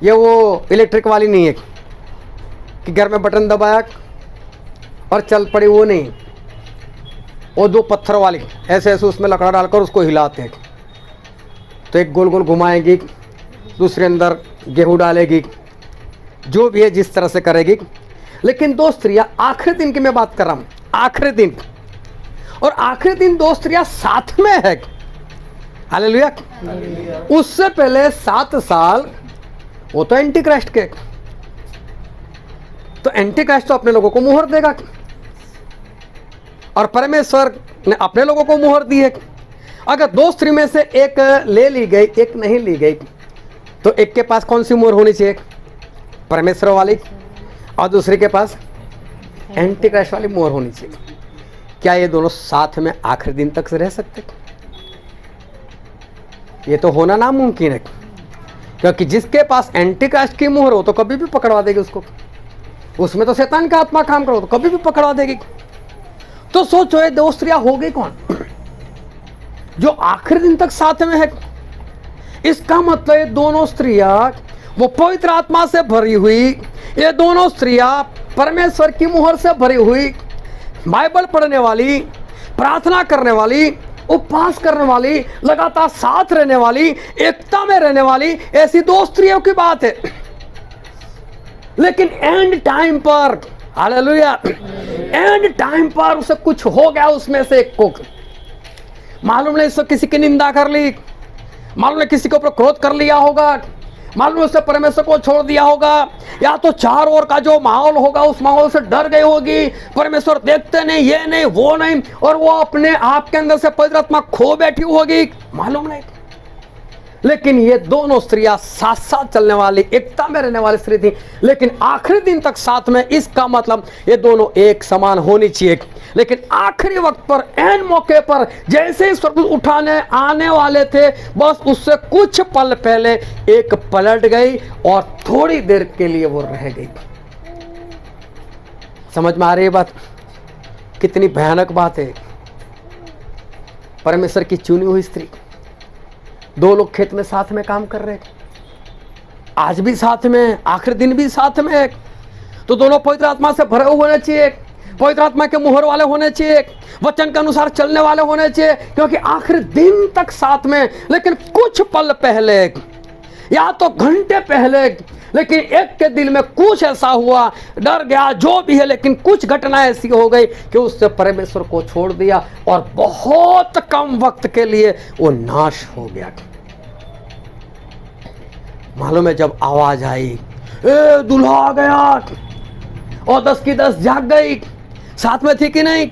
[SPEAKER 2] ये वो इलेक्ट्रिक वाली नहीं है कि घर में बटन दबाया और चल पड़ी, वो नहीं, वो दो पत्थर वाली ऐसे ऐसे उसमें लकड़ा डालकर उसको हिलाते हैं। तो एक गोल गोल घुमाएगी, दूसरे अंदर गेहूं डालेगी, जो भी है जिस तरह से करेगी। लेकिन दो स्त्रियां, आखिरी दिन की मैं बात कर रहा हूं, आखिरी दिन, और आखिरी दिन दो स्त्रियां साथ में है। हालेलुया। उससे पहले 7 साल वो तो एंटी क्राइस्ट के, तो एंटी क्राइस्ट तो अपने लोगों को मुहर देगा, और परमेश्वर ने अपने लोगों को मुहर दी है। अगर दो स्त्री में से एक ले ली गई, एक नहीं ली गई, तो एक के पास कौन सी मुहर होनी चाहिए? परमेश्वर वाली, और दूसरे के पास एंटी क्राइस्ट वाली मुहर होनी चाहिए। क्या ये दोनों साथ में आखिरी दिन तक रह सकते? ये तो होना नामुमकिन है, क्योंकि जिसके पास एंटी क्राइस्ट की मुहर हो तो कभी भी पकड़वा देगी उसको। उसमें तो शैतान का आत्मा काम करो तो कभी भी पकड़वा देगी। तो सोचो ये दो स्त्रियां हो गई कौन जो आखिरी दिन तक साथ में है? इसका मतलब ये दोनों स्त्रियां वो पवित्र आत्मा से भरी हुई, ये दोनों स्त्रियां परमेश्वर की मुहर से भरी हुई, बाइबल पढ़ने वाली, प्रार्थना करने वाली, उपवास करने वाली, लगातार साथ रहने वाली, एकता में रहने वाली, ऐसी दो स्त्रियों की बात है। लेकिन एंड टाइम पर, हालेलुया, एंड टाइम पर उसे कुछ हो गया, उसमें से एक को मालूम नहीं, किसी की निंदा कर ली, मालूम नहीं किसी के ऊपर क्रोध कर लिया होगा, मालूम उसने परमेश्वर को छोड़ दिया होगा, या तो चार ओर का जो माहौल होगा उस माहौल से डर गई होगी, परमेश्वर देखते नहीं, ये नहीं वो नहीं, और वो अपने आप के अंदर से पवित्र आत्मा खो बैठी होगी, मालूम नहीं। लेकिन ये दोनों स्त्रियां साथ साथ चलने वाली, एकता में रहने वाली स्त्री थी, लेकिन आखिरी दिन तक साथ में। इसका मतलब ये दोनों एक समान होनी चाहिए। लेकिन आखिरी वक्त पर, एन मौके पर, जैसे ही स्वर्गदूत उठाने आने वाले थे, बस उससे कुछ पल पहले एक पलट गई और थोड़ी देर के लिए वो रह गई। समझ में आ रही है बात? कितनी भयानक बात है। परमेश्वर की चुनी हुई स्त्री, दो लोग खेत में साथ में काम कर रहे, आज भी साथ में, आखिरी दिन भी साथ में, तो दोनों पवित्र आत्मा से भरे हुए होने चाहिए, पवित्र आत्मा के मुहर वाले होने चाहिए, वचन के अनुसार चलने वाले होने चाहिए, क्योंकि आखिरी दिन तक साथ में। लेकिन कुछ पल पहले या तो घंटे पहले, लेकिन एक के दिल में कुछ ऐसा हुआ, डर गया, जो भी है, लेकिन कुछ घटना ऐसी हो गई कि उससे परमेश्वर को छोड़ दिया और बहुत कम वक्त के लिए वो नाश हो गया। मालूम है जब आवाज आई, ए दूल्हा आ गया, और 10 की 10 जाग गई। साथ में थी कि नहीं?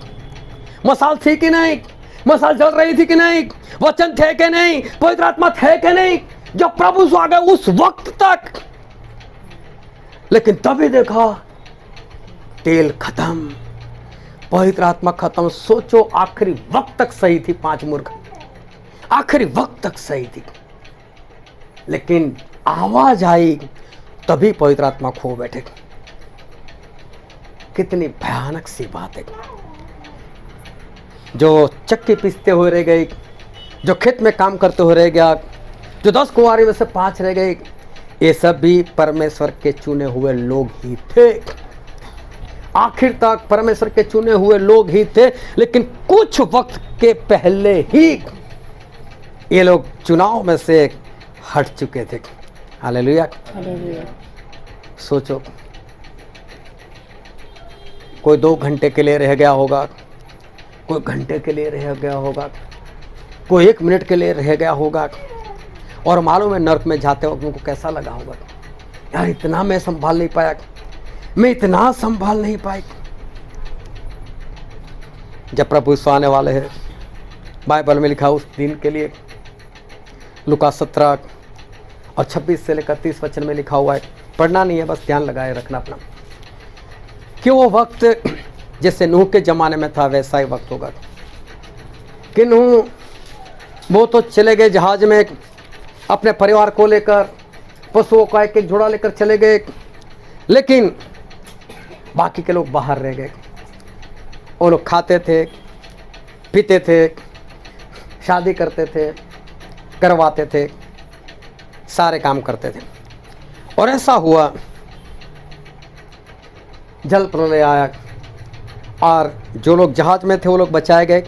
[SPEAKER 2] मसाल थी कि नहीं? मसाल जल रही थी कि नहीं? वचन थे कि नहीं? पवित्र आत्मा थे कि नहीं? जब प्रभु आ गए उस वक्त तक। लेकिन तभी देखा तेल खत्म, पवित्र आत्मा खत्म। सोचो आखिरी वक्त तक सही थी 5 मूर्ख, आखिरी वक्त तक सही थी, लेकिन आवाज आई तभी पवित्र आत्मा खो बैठे। कितनी भयानक सी बात है। जो चक्की पीसते हुए रह गई, जो खेत में काम करते हुए रह गया, जो 10 कुंवारी में से 5 रह गए, ये सब भी परमेश्वर के चुने हुए लोग ही थे। आखिर तक परमेश्वर के चुने हुए लोग ही थे, लेकिन कुछ वक्त के पहले ही ये लोग चुनाव में से हट चुके थे। हालेलुया। सोचो, कोई 2 घंटे के लिए रह गया होगा, कोई घंटे के लिए रह गया होगा, कोई 1 मिनट के लिए रह गया होगा, और मालूम है नर्क में जाते वक्त उनको कैसा लगा होगा, यार इतना मैं संभाल नहीं पाया, मैं इतना संभाल नहीं पाई। जब प्रभु यीशु आने वाले हैं, बाइबल में लिखा उस दिन के लिए, लूका 17 और 26 से लेकर 30 वचन में लिखा हुआ है। पढ़ना नहीं है, बस ध्यान लगाए रखना अपना। कि वो वक्त जैसे नूह के ज़माने में था वैसा ही वक्त होगा कि नूह वो तो चले गए जहाज में अपने परिवार को लेकर, पशुओं का एक एक झोड़ा लेकर चले गए, लेकिन बाकी के लोग बाहर रह गए। वो लोग खाते थे, पीते थे, शादी करते थे, करवाते थे, सारे काम करते थे। और ऐसा हुआ, जल प्रलय आया और जो लोग जहाज में थे वो लोग बचाए गए,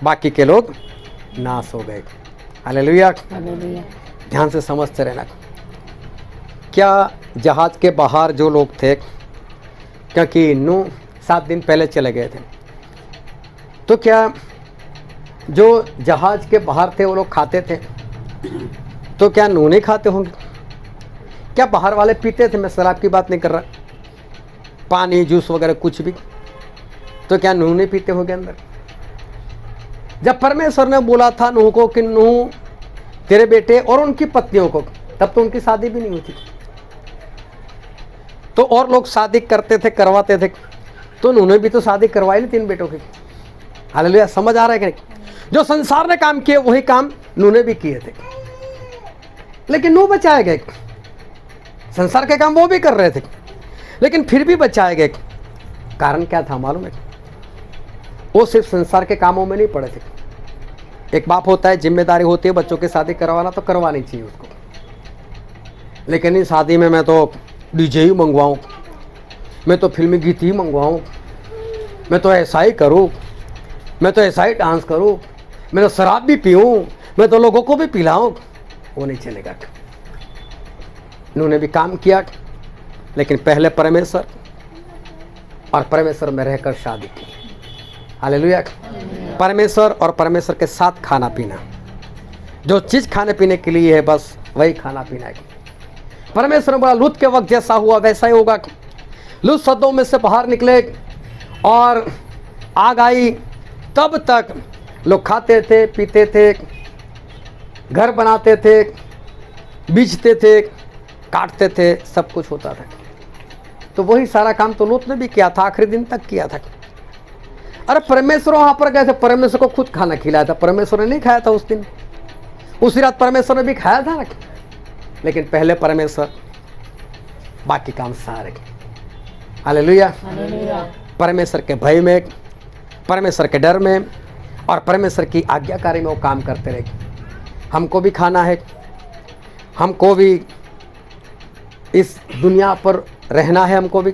[SPEAKER 2] बाकी के लोग नाश हो गए। हालेलुया। ध्यान से समझते रहना। क्या जहाज के बाहर जो लोग थे, क्योंकि नूह 7 दिन पहले चले गए थे, तो क्या जो जहाज के बाहर थे वो लोग खाते थे, तो क्या नूह नहीं खाते होंगे? क्या बाहर वाले पीते थे? मैं शराब की बात नहीं कर रहा, पानी जूस वगैरह कुछ भी, तो क्या नूह नहीं पीते होंगे अंदर? जब परमेश्वर ने बोला था नूह को कि नूह तेरे बेटे और उनकी पत्नियों को, तब तो उनकी शादी भी नहीं हुई थी, तो और लोग शादी करते थे, करवाते थे, तो नूह ने भी तो शादी करवाई नहीं 3 बेटों की। हालेलुया। समझ आ रहा है कि नहीं? जो संसार ने काम किए वही काम नूह ने भी किए थे, लेकिन नूह बचाए गए। संसार के काम वो भी कर रहे थे, लेकिन फिर भी बचाए गए। कारण क्या था मालूम है? वो सिर्फ संसार के कामों में नहीं पड़े थे। एक बाप होता है, जिम्मेदारी होती है बच्चों की शादी करवाना, तो करवानी चाहिए उसको, लेकिन इस शादी में मैं तो डीजे ही मंगवाऊँ, मैं तो फिल्मी गीत ही मंगवाऊँ, मैं तो ऐसा ही करूँ, मैं तो ऐसा ही डांस करूँ, मैं तो शराब भी पीऊँ, मैं तो लोगों को भी पिलाऊँ, वो नहीं चलेगा। उन्होंने भी काम किया, लेकिन पहले परमेश्वर और परमेश्वर में रहकर शादी की। हालेलुया। परमेश्वर और परमेश्वर के साथ खाना पीना, जो चीज़ खाने पीने के लिए है बस वही खाना पीना है। परमेश्वर ने बोला लूत के वक्त जैसा हुआ वैसा ही होगा। लूत सदोम में से बाहर निकले और आग आई, तब तक लोग खाते थे, पीते थे, घर बनाते थे, बीजते थे, काटते थे, सब कुछ होता था। तो वही सारा काम तो लूत ने भी किया था, आखिरी दिन तक किया था। अरे परमेश्वर वहां पर गए थे, परमेश्वर को खुद खाना खिलाया था, परमेश्वर ने नहीं खाया था उस दिन, उसी रात परमेश्वर ने भी खाया था ना, लेकिन पहले परमेश्वर, बाकी काम सारे। हालेलुया। परमेश्वर के भय में, परमेश्वर के डर में और परमेश्वर की आज्ञाकारी में वो काम करते रहे। हमको भी खाना है, हमको भी इस दुनिया पर रहना है, हमको भी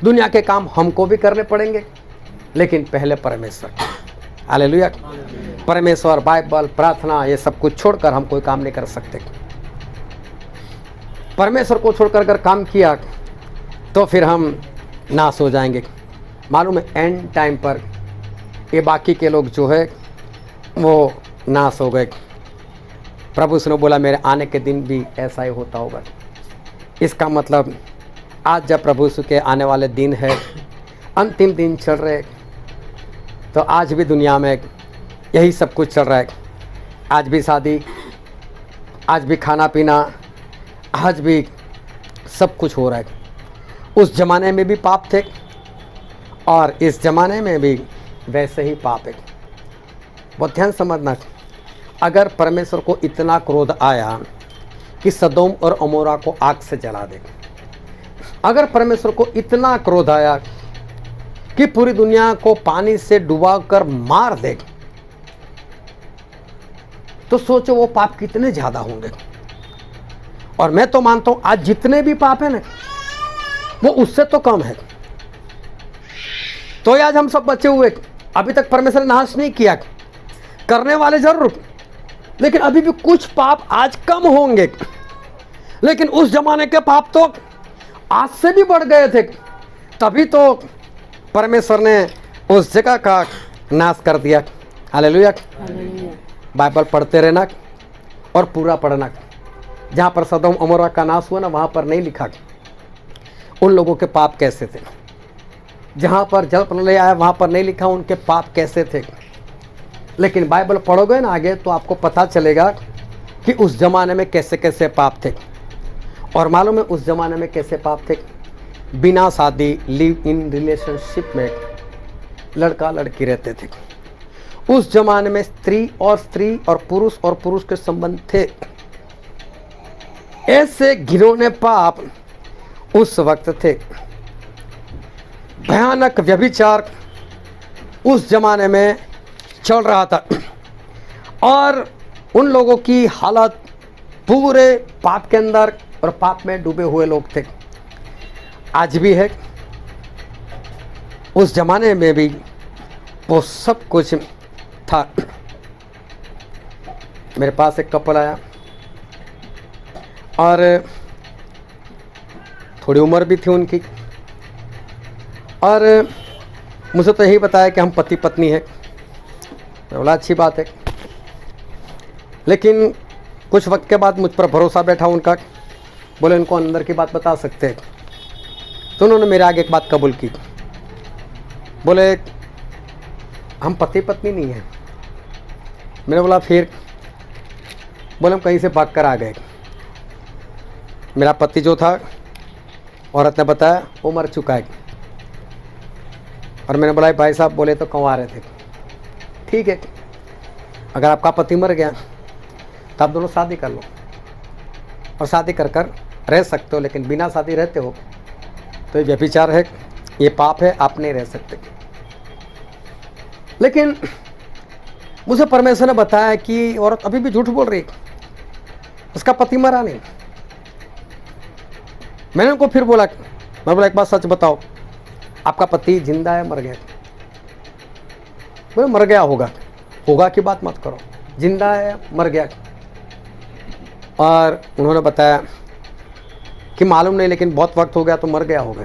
[SPEAKER 2] दुनिया के काम हमको भी करने पड़ेंगे, लेकिन पहले परमेश्वर। हालेलुया। परमेश्वर, बाइबल, प्रार्थना, ये सब कुछ छोड़कर हम कोई काम नहीं कर सकते। परमेश्वर को छोड़कर अगर काम किया तो फिर हम नाश हो जाएंगे। मालूम है एंड टाइम पर ये बाकी के लोग जो है वो नाश हो गए। प्रभु ने बोला मेरे आने के दिन भी ऐसा ही होता होगा। इसका मतलब आज जब प्रभु के आने वाले दिन है, अंतिम दिन चल रहे, तो आज भी दुनिया में यही सब कुछ चल रहा है। आज भी शादी, आज भी खाना पीना, आज भी सब कुछ हो रहा है। उस ज़माने में भी पाप थे और इस ज़माने में भी वैसे ही पाप है। बहुत ध्यान समझना, अगर परमेश्वर को इतना क्रोध आया कि सदोम और अमोरा को आग से जला दे, अगर परमेश्वर को इतना क्रोध आया कि पूरी दुनिया को पानी से डुबाकर मार दे, तो सोचो वो पाप कितने ज़्यादा होंगे। और मैं तो मानता हूं आज जितने भी पाप है ना, वो उससे तो कम है। तो आज हम सब बचे हुए, अभी तक परमेश्वर ने नाश नहीं किया, करने वाले जरूर, लेकिन अभी भी कुछ पाप आज कम होंगे। लेकिन उस जमाने के पाप तो आज से भी बढ़ गए थे, तभी तो परमेश्वर ने उस जगह का नाश कर दिया। हालेलुया। बाइबल पढ़ते रहना और पूरा पढ़ना। जहाँ पर सदोम अमोरा का नाश हुआ ना, वहाँ पर नहीं लिखा उन लोगों के पाप कैसे थे। जहाँ पर जल प्रलय आया वहाँ पर नहीं लिखा उनके पाप कैसे थे। लेकिन बाइबल पढ़ोगे ना आगे तो आपको पता चलेगा कि उस ज़माने में कैसे कैसे पाप थे। और मालूम है उस ज़माने में कैसे पाप थे बिना शादी लिव इन रिलेशनशिप में लड़का लड़की रहते थे। उस जमाने में स्त्री और पुरुष के संबंध थे। ऐसे घिनौने पाप उस वक्त थे। भयानक व्यभिचार उस जमाने में चल रहा था और उन लोगों की हालत पूरे पाप के अंदर और पाप में डूबे हुए लोग थे। आज भी है, उस जमाने में भी वो सब कुछ था। मेरे पास एक कपल आया और थोड़ी उम्र भी थी उनकी और मुझे तो यही बताया कि हम पति पत्नी है। मैं बोला अच्छी बात है, लेकिन कुछ वक्त के बाद मुझ पर भरोसा बैठा उनका। बोले उनको अंदर की बात बता सकते हैं, तो उन्होंने मेरे आगे एक बात कबूल की। बोले हम पति पत्नी नहीं हैं। मैंने बोला फिर? बोले हम कहीं से भाग कर आ गए। मेरा पति जो था, औरत ने बताया, वो मर चुका है। और मैंने बोला भाई साहब बोले तो कहाँ आ रहे थे? ठीक है, अगर आपका पति मर गया तो आप दोनों शादी कर लो और शादी कर कर रह सकते हो, लेकिन बिना शादी रहते हो तो ये व्यभिचार है, ये पाप है, आप नहीं रह सकते। लेकिन मुझे परमेश्वर ने बताया कि औरत अभी भी झूठ बोल रही, उसका पति मरा नहीं। मैंने उनको फिर बोला, मैं बोला एक बात सच बताओ, आपका पति जिंदा है मर गया? बोले मर गया होगा। होगा की बात मत करो, जिंदा है मर गया। और उन्होंने बताया कि मालूम नहीं, लेकिन बहुत वक्त हो गया तो मर गया होगा।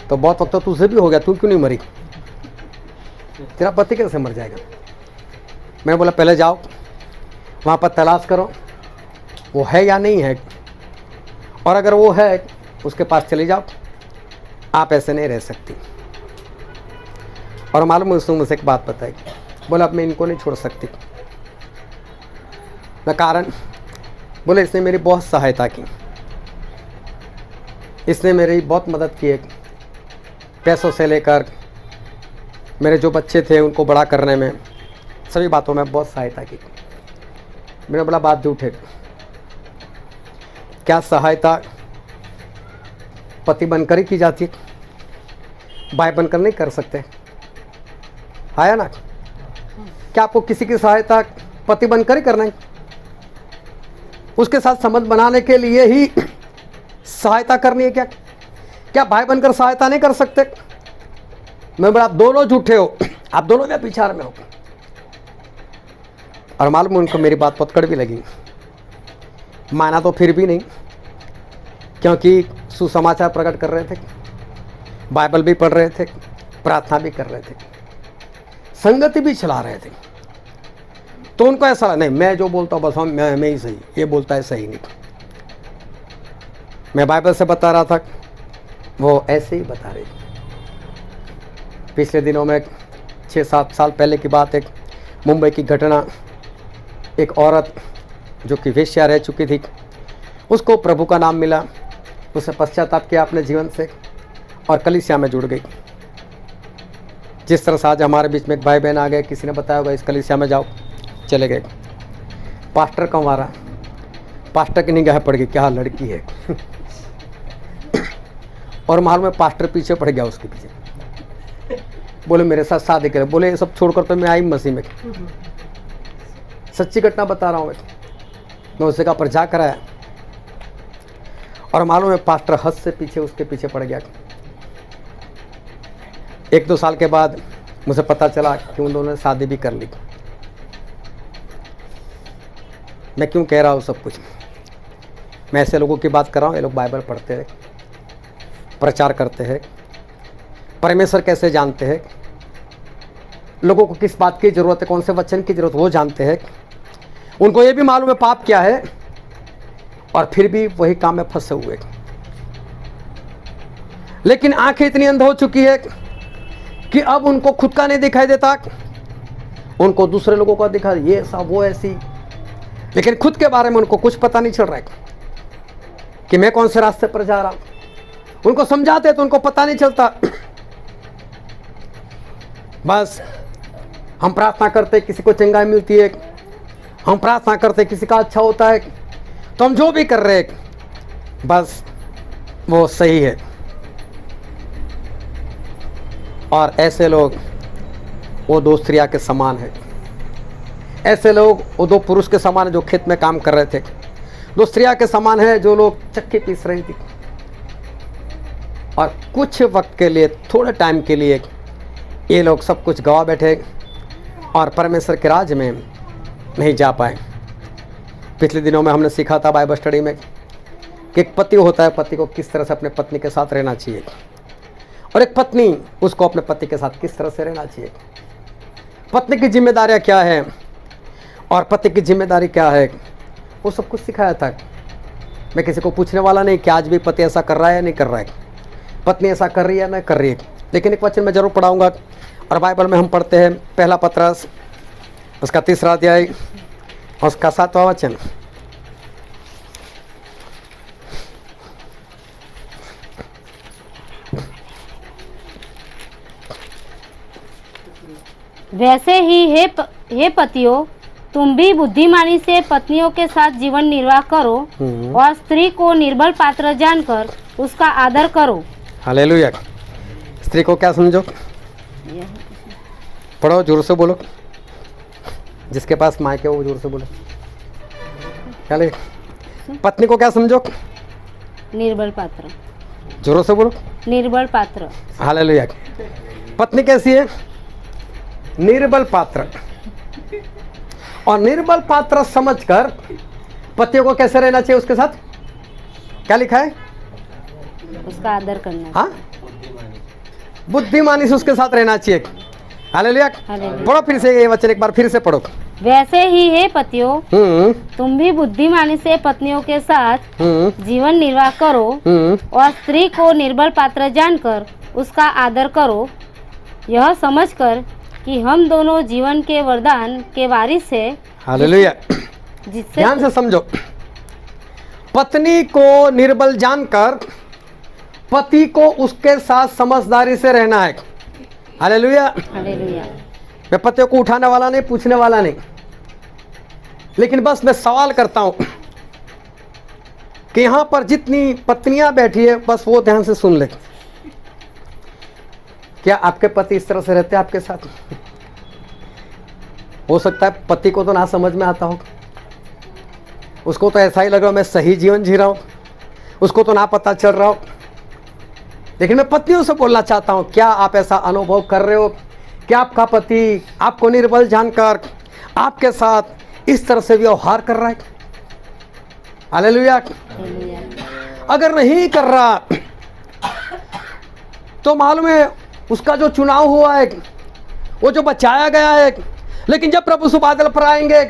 [SPEAKER 2] तो बहुत वक्त तो तुझे भी हो गया, तू क्यों नहीं मरी? तेरा पति कैसे मर जाएगा? मैंने बोला पहले जाओ वहाँ पर तलाश करो वो है या नहीं है, और अगर वो है उसके पास चले जाओ, आप ऐसे नहीं रह सकती। और मालूम उसने मुझसे एक बात बताई। बोला अब मैं इनको नहीं छोड़ सकती। मैं कारण? बोले इसने मेरी बहुत सहायता की, इसने मेरी बहुत मदद की है, पैसों से लेकर मेरे जो बच्चे थे उनको बड़ा करने में, सभी बातों में बहुत सहायता की। मैंने बोला बात झूठ है। क्या सहायता पति बनकर ही की जाती है? भाई बनकर नहीं कर सकते? आया ना? क्या आपको किसी की सहायता पति बनकर ही करना है? उसके साथ संबंध बनाने के लिए ही सहायता करनी है क्या? क्या भाई बनकर सहायता नहीं कर सकते? मैं बोला आप दोनों झूठे हो, आप दोनों व्यभिचार में हो। और मालूम उनको मेरी बात बहुत कड़वी लगी। माना तो फिर भी नहीं, क्योंकि सुसमाचार प्रकट कर रहे थे, बाइबल भी पढ़ रहे थे, प्रार्थना भी कर रहे थे, संगति भी चला रहे थे। तो उनको ऐसा नहीं मैं जो बोलता हूँ बस मैं ही सही, ये बोलता है सही नहीं। मैं बाइबल से बता रहा था, वो ऐसे ही बता रहे थे। पिछले दिनों में 6-7 साल पहले की बात, एक मुंबई की घटना। एक औरत जो कि वेश्या रह चुकी थी, उसको प्रभु का नाम मिला, उसने पश्चाताप किया अपने जीवन से और कलीसिया में जुड़ गई। जिस तरह से आज हमारे बीच में एक भाई बहन आ गए, किसी ने बताया होगा इस कलीसिया में जाओ, चले गए। पास्टर को मारा, पास्टर की निगाह पड़ गई, क्या लड़की है और मालूम में पास्टर पीछे पड़ गया उसके पीछे। बोले मेरे साथ शादी करे। बोले ये सब छोड़कर तो मैं आई मसीह में। सच्ची घटना बता रहा हूँ मैं उसे का पर जा कर आया और मालूम है पास्टर हद से पीछे उसके पीछे पड़ गया। 1-2 साल के बाद मुझे पता चला कि उन दोनों ने शादी भी कर ली। मैं क्यों कह रहा हूँ सब कुछ? मैं ऐसे लोगों की बात कर रहा हूँ, ये लोग बाइबल पढ़ते हैं, प्रचार करते हैं, परमेश्वर कैसे जानते हैं, लोगों को किस बात की ज़रूरत है, कौन से वचन की ज़रूरत वो जानते हैं। उनको ये भी मालूम है पाप क्या है, और फिर भी वही काम में फंसे हुए। लेकिन आंखें इतनी अंध हो चुकी है कि अब उनको खुद का नहीं दिखाई देता, उनको दूसरे लोगों का दिखा, ये सब वो ऐसी, लेकिन खुद के बारे में उनको कुछ पता नहीं चल रहा है कि मैं कौन से रास्ते पर जा रहा हूं। उनको समझाते तो उनको पता नहीं चलता। बस हम प्रार्थना करते किसी को चंगाई मिलती है, हम प्रार्थना करते किसी का अच्छा होता है, तो हम जो भी कर रहे हैं बस वो सही है। और ऐसे लोग वो दो स्त्रियां के समान है। ऐसे लोग वो दो पुरुष के समान है जो खेत में काम कर रहे थे। दो स्त्रियां के समान है जो लोग चक्की पीस रही थी। और कुछ वक्त के लिए, थोड़े टाइम के लिए ये लोग सब कुछ गवा बैठे और परमेश्वर के राज्य में नहीं जा पाए। पिछले दिनों में हमने सीखा था बाइबल स्टडी में कि एक पति होता है, पति को किस तरह से अपने पत्नी के साथ रहना चाहिए, और एक पत्नी उसको अपने पति के साथ किस तरह से रहना चाहिए। पत्नी की जिम्मेदारियां क्या है और पति की जिम्मेदारी क्या है, वो सब कुछ सिखाया था। मैं किसी को पूछने वाला नहीं कि आज भी पति ऐसा कर रहा है या नहीं कर रहा है, पत्नी ऐसा कर रही है या नहीं कर रही है, लेकिन एक वचन मैं जरूर पढ़ाऊंगा। और बाइबल में हम पढ़ते हैं पहला पत्रस उसका 3रा अध्याय और उसका 7वां वचन।
[SPEAKER 3] वैसे ही हे पतियों, तुम भी बुद्धिमानी से पत्नियों के साथ जीवन निर्वाह करो और स्त्री को निर्बल पात्र जानकर उसका आदर करो।
[SPEAKER 2] हालेलुया। स्त्री को क्या समझो? पढ़ो, जोर से बोलो। जिसके पास माइक है वो जोर से बोलो। क्या ले? पत्नी को क्या समझो?
[SPEAKER 3] निर्बल पात्र।
[SPEAKER 2] जोरों से बोलो।
[SPEAKER 3] निर्बल पात्र।
[SPEAKER 2] हालेलुया। पत्नी कैसी है? निर्बल पात्र। और निर्बल पात्र समझकर पतियों को कैसे रहना चाहिए उसके साथ? क्या लिखा है?
[SPEAKER 3] उसका आदर करना।
[SPEAKER 2] हाँ, बुद्धिमानी से उसके साथ रहना चाहिए। हालेलुया। पढ़ो फिर से ये वचन एक बार फिर से पढ़ो।
[SPEAKER 3] वैसे ही हे पतियों, तुम भी बुद्धिमानी से पत्नियों के साथ जीवन निर्वाह करो और स्त्री को निर्बल पात्र जानकर उसका आदर करो, यह समझकर कि हम दोनों जीवन के वरदान के वारिस हैं।
[SPEAKER 2] हालेलुया।
[SPEAKER 3] जिससे
[SPEAKER 2] ध्यान से समझो। पत्नी को निर्बल जानकर पति को उसके साथ समझदारी से रहना है। हालेलुया।
[SPEAKER 3] हालेलुया।
[SPEAKER 2] मैं पतियों को उठाने वाला नहीं, पूछने वाला नहीं, लेकिन बस मैं सवाल करता हूं कि यहां पर जितनी पत्नियां बैठी है बस वो ध्यान से सुन ले। क्या आपके पति इस तरह से रहते हैं आपके साथ? हो सकता है पति को तो ना समझ में आता हो, उसको तो ऐसा ही लग रहा हो मैं सही जीवन जी रहा हूं, उसको तो ना पता चल रहा हो। लेकिन मैं पत्नियों से बोलना चाहता हूं, क्या आप ऐसा अनुभव कर रहे हो कि आपका पति आपको निर्बल जानकर आपके साथ इस तरह से व्यवहार कर रहा है? हालेलुया। अगर नहीं कर रहा तो मालूम है उसका जो चुनाव हुआ है, वो जो बचाया गया है, लेकिन जब प्रभु बादल पर आएंगे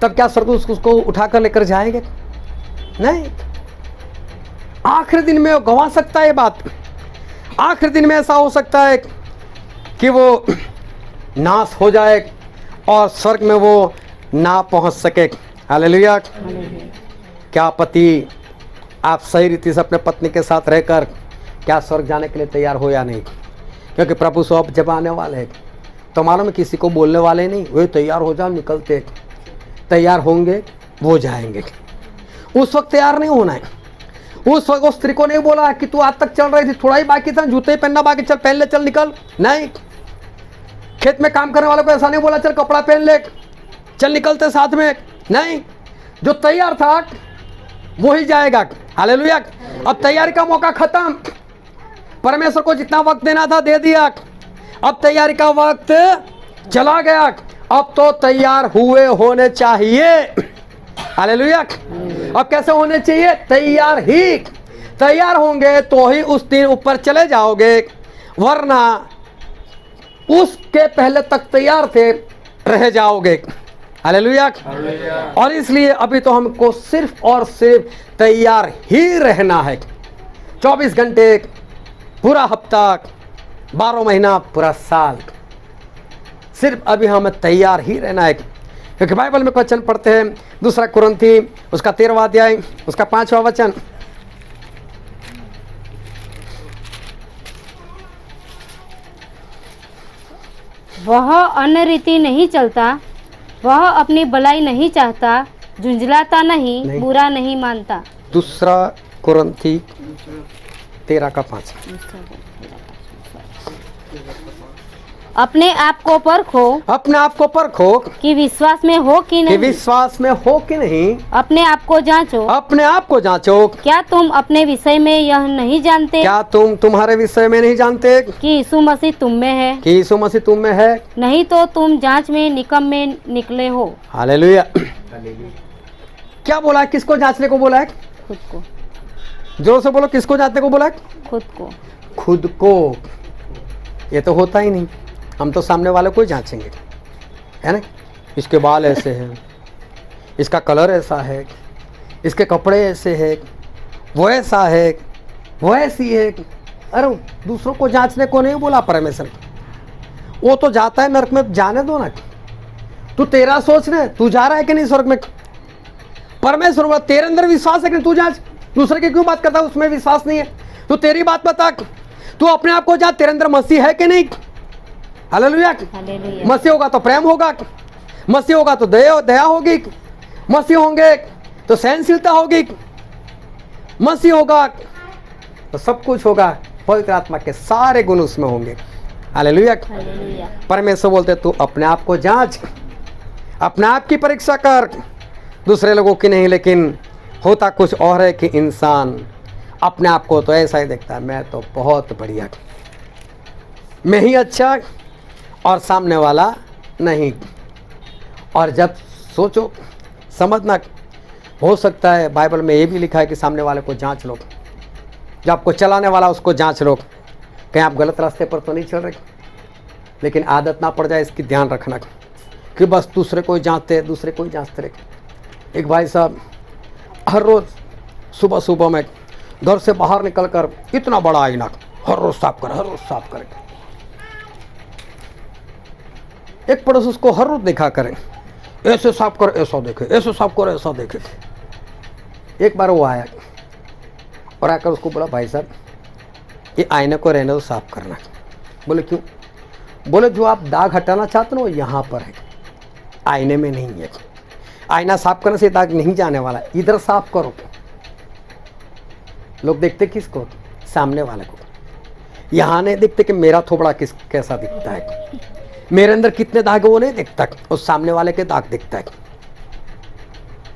[SPEAKER 2] तब क्या स्वर्गदूत उसको उठाकर लेकर जाएंगे? नहीं। आखिरी दिन में वो गवा सकता है। बात आखिरी दिन में ऐसा हो सकता है कि वो नाश हो जाए और स्वर्ग में वो ना पहुंच सके। हालेलुया। क्या पति आप सही रीति से अपने पत्नी के साथ रहकर क्या स्वर्ग जाने के लिए तैयार हो या नहीं? क्योंकि प्रभु सब जब आने वाले हैं तो मालूम है किसी को बोलने वाले नहीं, वे तैयार हो जाओ, निकलते तैयार होंगे वो जाएंगे। उस वक्त तैयार नहीं होना है। उस वक्त उस स्त्री को नहीं बोला कि तू आज तक चल रही थी, थोड़ा ही बाकी था, जूते ही पहनना बाकी, चल पहन ले, चल निकल। नहीं। खेत में काम करने वाले को ऐसा नहीं बोला चल कपड़ा पहन ले, चल निकलते साथ में। नहीं, जो तैयार था वो ही जाएगा। हालेलुया। अब तैयारी का मौका खत्म। परमेश्वर को जितना वक्त देना था दे दिया, अब तैयारी का वक्त चला गया। अब तो तैयार हुए होने चाहिए। हालेलुया। अब कैसे होने चाहिए? तैयार ही। तैयार होंगे तो ही उस दिन ऊपर चले जाओगे, वरना उसके पहले तक तैयार थे रह जाओगे। हालेलुया। और इसलिए अभी तो हमको सिर्फ और सिर्फ तैयार ही रहना है। 24 घंटे, पूरा हफ्ता, 12 महीना, पूरा साल, सिर्फ अभी हमें तैयार ही रहना है। क्योंकि बाइबल में वचन पढ़ते हैं 2 कुरिन्थी उसका 13वां अध्याय उसका 5वां वचन।
[SPEAKER 3] वह अन्य रीति नहीं चलता, वह अपनी भलाई नहीं चाहता, झुंझलाता नहीं, बुरा नहीं मानता।
[SPEAKER 2] दूसरा कुरिन्थी 13:5।
[SPEAKER 3] अपने आप को परखो
[SPEAKER 2] अपने आप को परखो
[SPEAKER 3] कि विश्वास में हो कि
[SPEAKER 2] कि
[SPEAKER 3] नहीं।
[SPEAKER 2] विश्वास में हो कि नहीं।
[SPEAKER 3] अपने आप को जांचो,
[SPEAKER 2] अपने आप को जांचो।
[SPEAKER 3] क्या तुम अपने विषय में यह नहीं जानते
[SPEAKER 2] क्या तुम तुम्हारे विषय में नहीं जानते
[SPEAKER 3] कि यीशु मसीह तुम में है?
[SPEAKER 2] कि यीशु मसीह तुम में है?
[SPEAKER 3] नहीं तो तुम जांच में निकम्मे निकले हो।
[SPEAKER 2] हालेलुया। क्या बोला है? किसको जांचने को बोला है?
[SPEAKER 3] खुद को।
[SPEAKER 2] जोर से बोलो, किसको जांचने को बोला है?
[SPEAKER 3] खुद को।
[SPEAKER 2] खुद को। ये तो होता ही नहीं, हम तो सामने वाले को ही जांचेंगे, है ना? इसके बाल ऐसे हैं, इसका कलर ऐसा है, इसके कपड़े ऐसे हैं, वो ऐसा है, वो ऐसी है। अरे दूसरों को जांचने को नहीं बोला परमेश्वर। वो तो जाता है नरक में, जाने दो ना। तू तेरा सोच रहे, तू जा रहा है कि नहीं स्वर्ग में? परमेश्वर बोला तेरे अंदर विश्वास है कि तू जांच। दूसरे की क्यों बात करता है? उसमें विश्वास नहीं है। तू तेरी बात बता, तू अपने आप को जांच, तेरे अंदर मसीह है कि नहीं? हालेलुया।
[SPEAKER 3] हालेलुया।
[SPEAKER 2] मसीह होगा तो प्रेम होगा, मसीह होगा तो दया होगी, मसीह होंगे तो सहनशीलता होगी, मसीह होगा तो सब कुछ होगा। पवित्र आत्मा के सारे गुण उसमें होंगे। हालेलुया।
[SPEAKER 3] हालेलुया।
[SPEAKER 2] परमेश्वर बोलते तू अपने आप को जांच, अपने आप की परीक्षा कर, दूसरे लोगों की नहीं। लेकिन होता कुछ और है कि इंसान अपने आप को तो ऐसा ही देखता है, मैं तो बहुत बढ़िया, मैं ही अच्छा और सामने वाला नहीं। और जब सोचो, समझना, हो सकता है बाइबल में ये भी लिखा है कि सामने वाले को जांच लो, जो आपको चलाने वाला उसको जांच लो, कहीं आप गलत रास्ते पर तो नहीं चल रहे। लेकिन आदत ना पड़ जाए इसकी ध्यान रखना कि बस दूसरे को जांचते रहे। एक भाई साहब हर रोज़ सुबह सुबह में घर से बाहर निकलकर इतना बड़ा आईना हर रोज़ साफ करे। एक पड़ोस उसको हर रोज देखा करें, ऐसे साफ कर ऐसा देखे, ऐसे साफ कर ऐसा देखे। एक बार वो आया और आकर उसको बोला, भाई साहब ये आईने को रहने दो, साफ करना। बोले क्यों? बोले जो आप दाग हटाना चाहते हो वो यहाँ पर है, आईने में नहीं है। आईना साफ करने से दाग नहीं जाने वाला, इधर साफ करो। लोग देखते किसको? सामने वाले को। यहाँ नहीं देखते कि मेरा थोबड़ा कैसा दिखता है, मेरे अंदर कितने दाग है वो नहीं दिखता, उस सामने वाले के दाग दिखता है।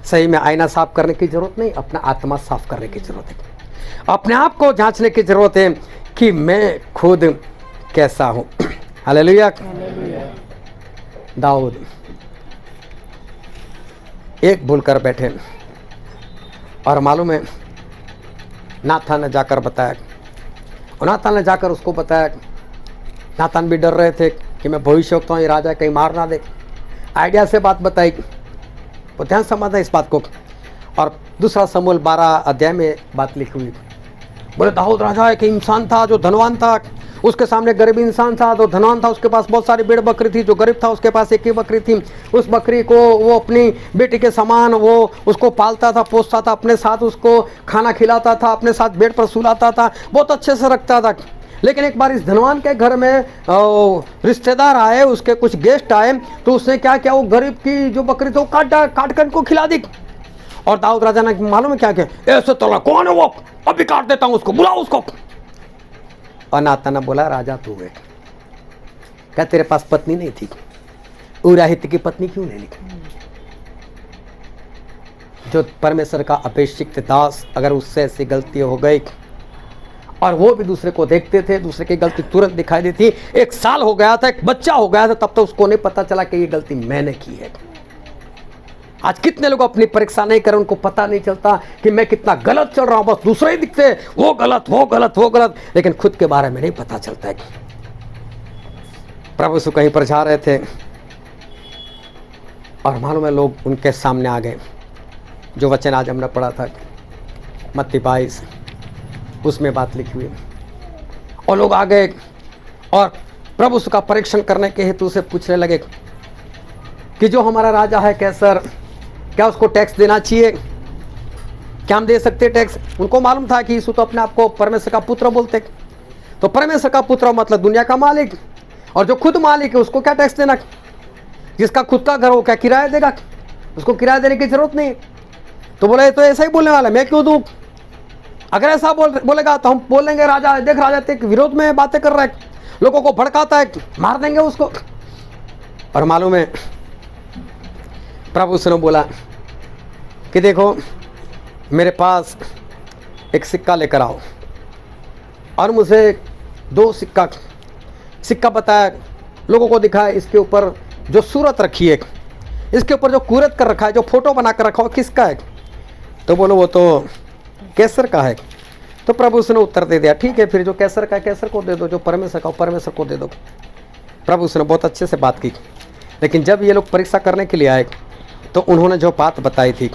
[SPEAKER 2] सही में आईना साफ करने की जरूरत नहीं, अपना आत्मा साफ करने की जरूरत है। अपने आप को जांचने की जरूरत है कि मैं खुद कैसा हूं। हालेलुया। दाऊद एक भूल कर बैठे और मालूम है नाथान ने जाकर बताया, और नाथान ने जाकर उसको बताया। नाथान भी डर रहे थे कि मैं भविष्यवक्ता हूँ, ये राजा कहीं मार ना दे। आइडिया से बात बताई, वो ध्यान समझना इस बात को। और दूसरा शमूएल 12 अध्याय में बात लिखी हुई। बोले दाऊद राजा एक इंसान था जो धनवान था, उसके सामने गरीब इंसान था जो धनवान था, उसके पास बहुत सारी भेड़ बकरी थी। जो गरीब था उसके पास एक ही बकरी थी। उस बकरी को वो अपनी बेटी के समान वो उसको पालता था, पोसता था, अपने साथ उसको खाना खिलाता था, अपने साथ बेड पर सुलाता था, बहुत अच्छे से रखता था। लेकिन एक बार इस धनवान के घर में रिश्तेदार आए, उसके कुछ गेस्ट आए, तो उसने क्या किया, वो गरीब की जो बकरी थी वो काट कर इनको खिला दी। और दाऊद राजा ने मालूम है क्या किया, ऐसे तोला कौन है वो, अभी काट देता हूं उसको, बुलाओ उसको। और नातान ने बोला राजा तू है क्या, तेरे पास पत्नी नहीं थी? उरिय्याह हित्ती की पत्नी क्यों ले ली? जो परमेश्वर का अभिषिक्त दास, अगर उससे ऐसी गलती हो गई, और वो भी दूसरे को देखते थे, दूसरे की गलती तुरंत दिखाई देती। 1 साल हो गया था, एक बच्चा हो गया था, तब तो उसको नहीं पता चला कि ये गलती मैंने की है। आज कितने लोग अपनी परीक्षा नहीं कर, उनको पता नहीं चलता कि मैं कितना गलत चल रहा हूं, बस दूसरे ही दिखते वो गलत वो गलत वो गलत, लेकिन खुद के बारे में नहीं पता चलता है। प्रभु यीशु कहीं पर जा रहे थे और मालूम है लोग उनके सामने आ गए। जो वचन आज हमने पढ़ा था मत्ती 22, उसमें बात लिखी हुई। और लोग आ गए और प्रभु यीशु का परीक्षण करने के हेतु से पूछने लगे कि जो हमारा राजा है कैसर, क्या उसको टैक्स देना चाहिए? क्या हम दे सकते टैक्स? उनको मालूम था कि यीशु तो अपने आप को परमेश्वर का पुत्र बोलते, तो परमेश्वर का पुत्र मतलब दुनिया का मालिक। और जो खुद मालिक है उसको क्या टैक्स देना? जिसका खुद का घर हो क्या किराया देगा? उसको किराया देने की जरूरत नहीं। तो बोला ये तो ऐसा ही बोलने वाला है, मैं क्यों दूं? अगर ऐसा बोलेगा तो हम बोलेंगे राजा देख, राजा तेरे विरोध में बातें कर रहा है, लोगों को भड़काता है, मार देंगे उसको। और मालूम है प्रभु उसने बोला कि देखो मेरे पास एक सिक्का लेकर आओ, और मुझे 2 सिक्का बताया, लोगों को दिखाया, इसके ऊपर जो सूरत रखी है, इसके ऊपर जो कुरत कर रखा है, जो फोटो बना कर रखा हो, किसका है? तो बोलो वो तो कैसर का है। तो प्रभु उसने उत्तर दे दिया, ठीक है फिर जो कैसर का है कैसर को दे दो, जो परमेश्वर का परमेश्वर को दे दो। प्रभु उसने बहुत अच्छे से बात की। लेकिन जब ये लोग परीक्षा करने के लिए आए तो उन्होंने जो बात बताई थी,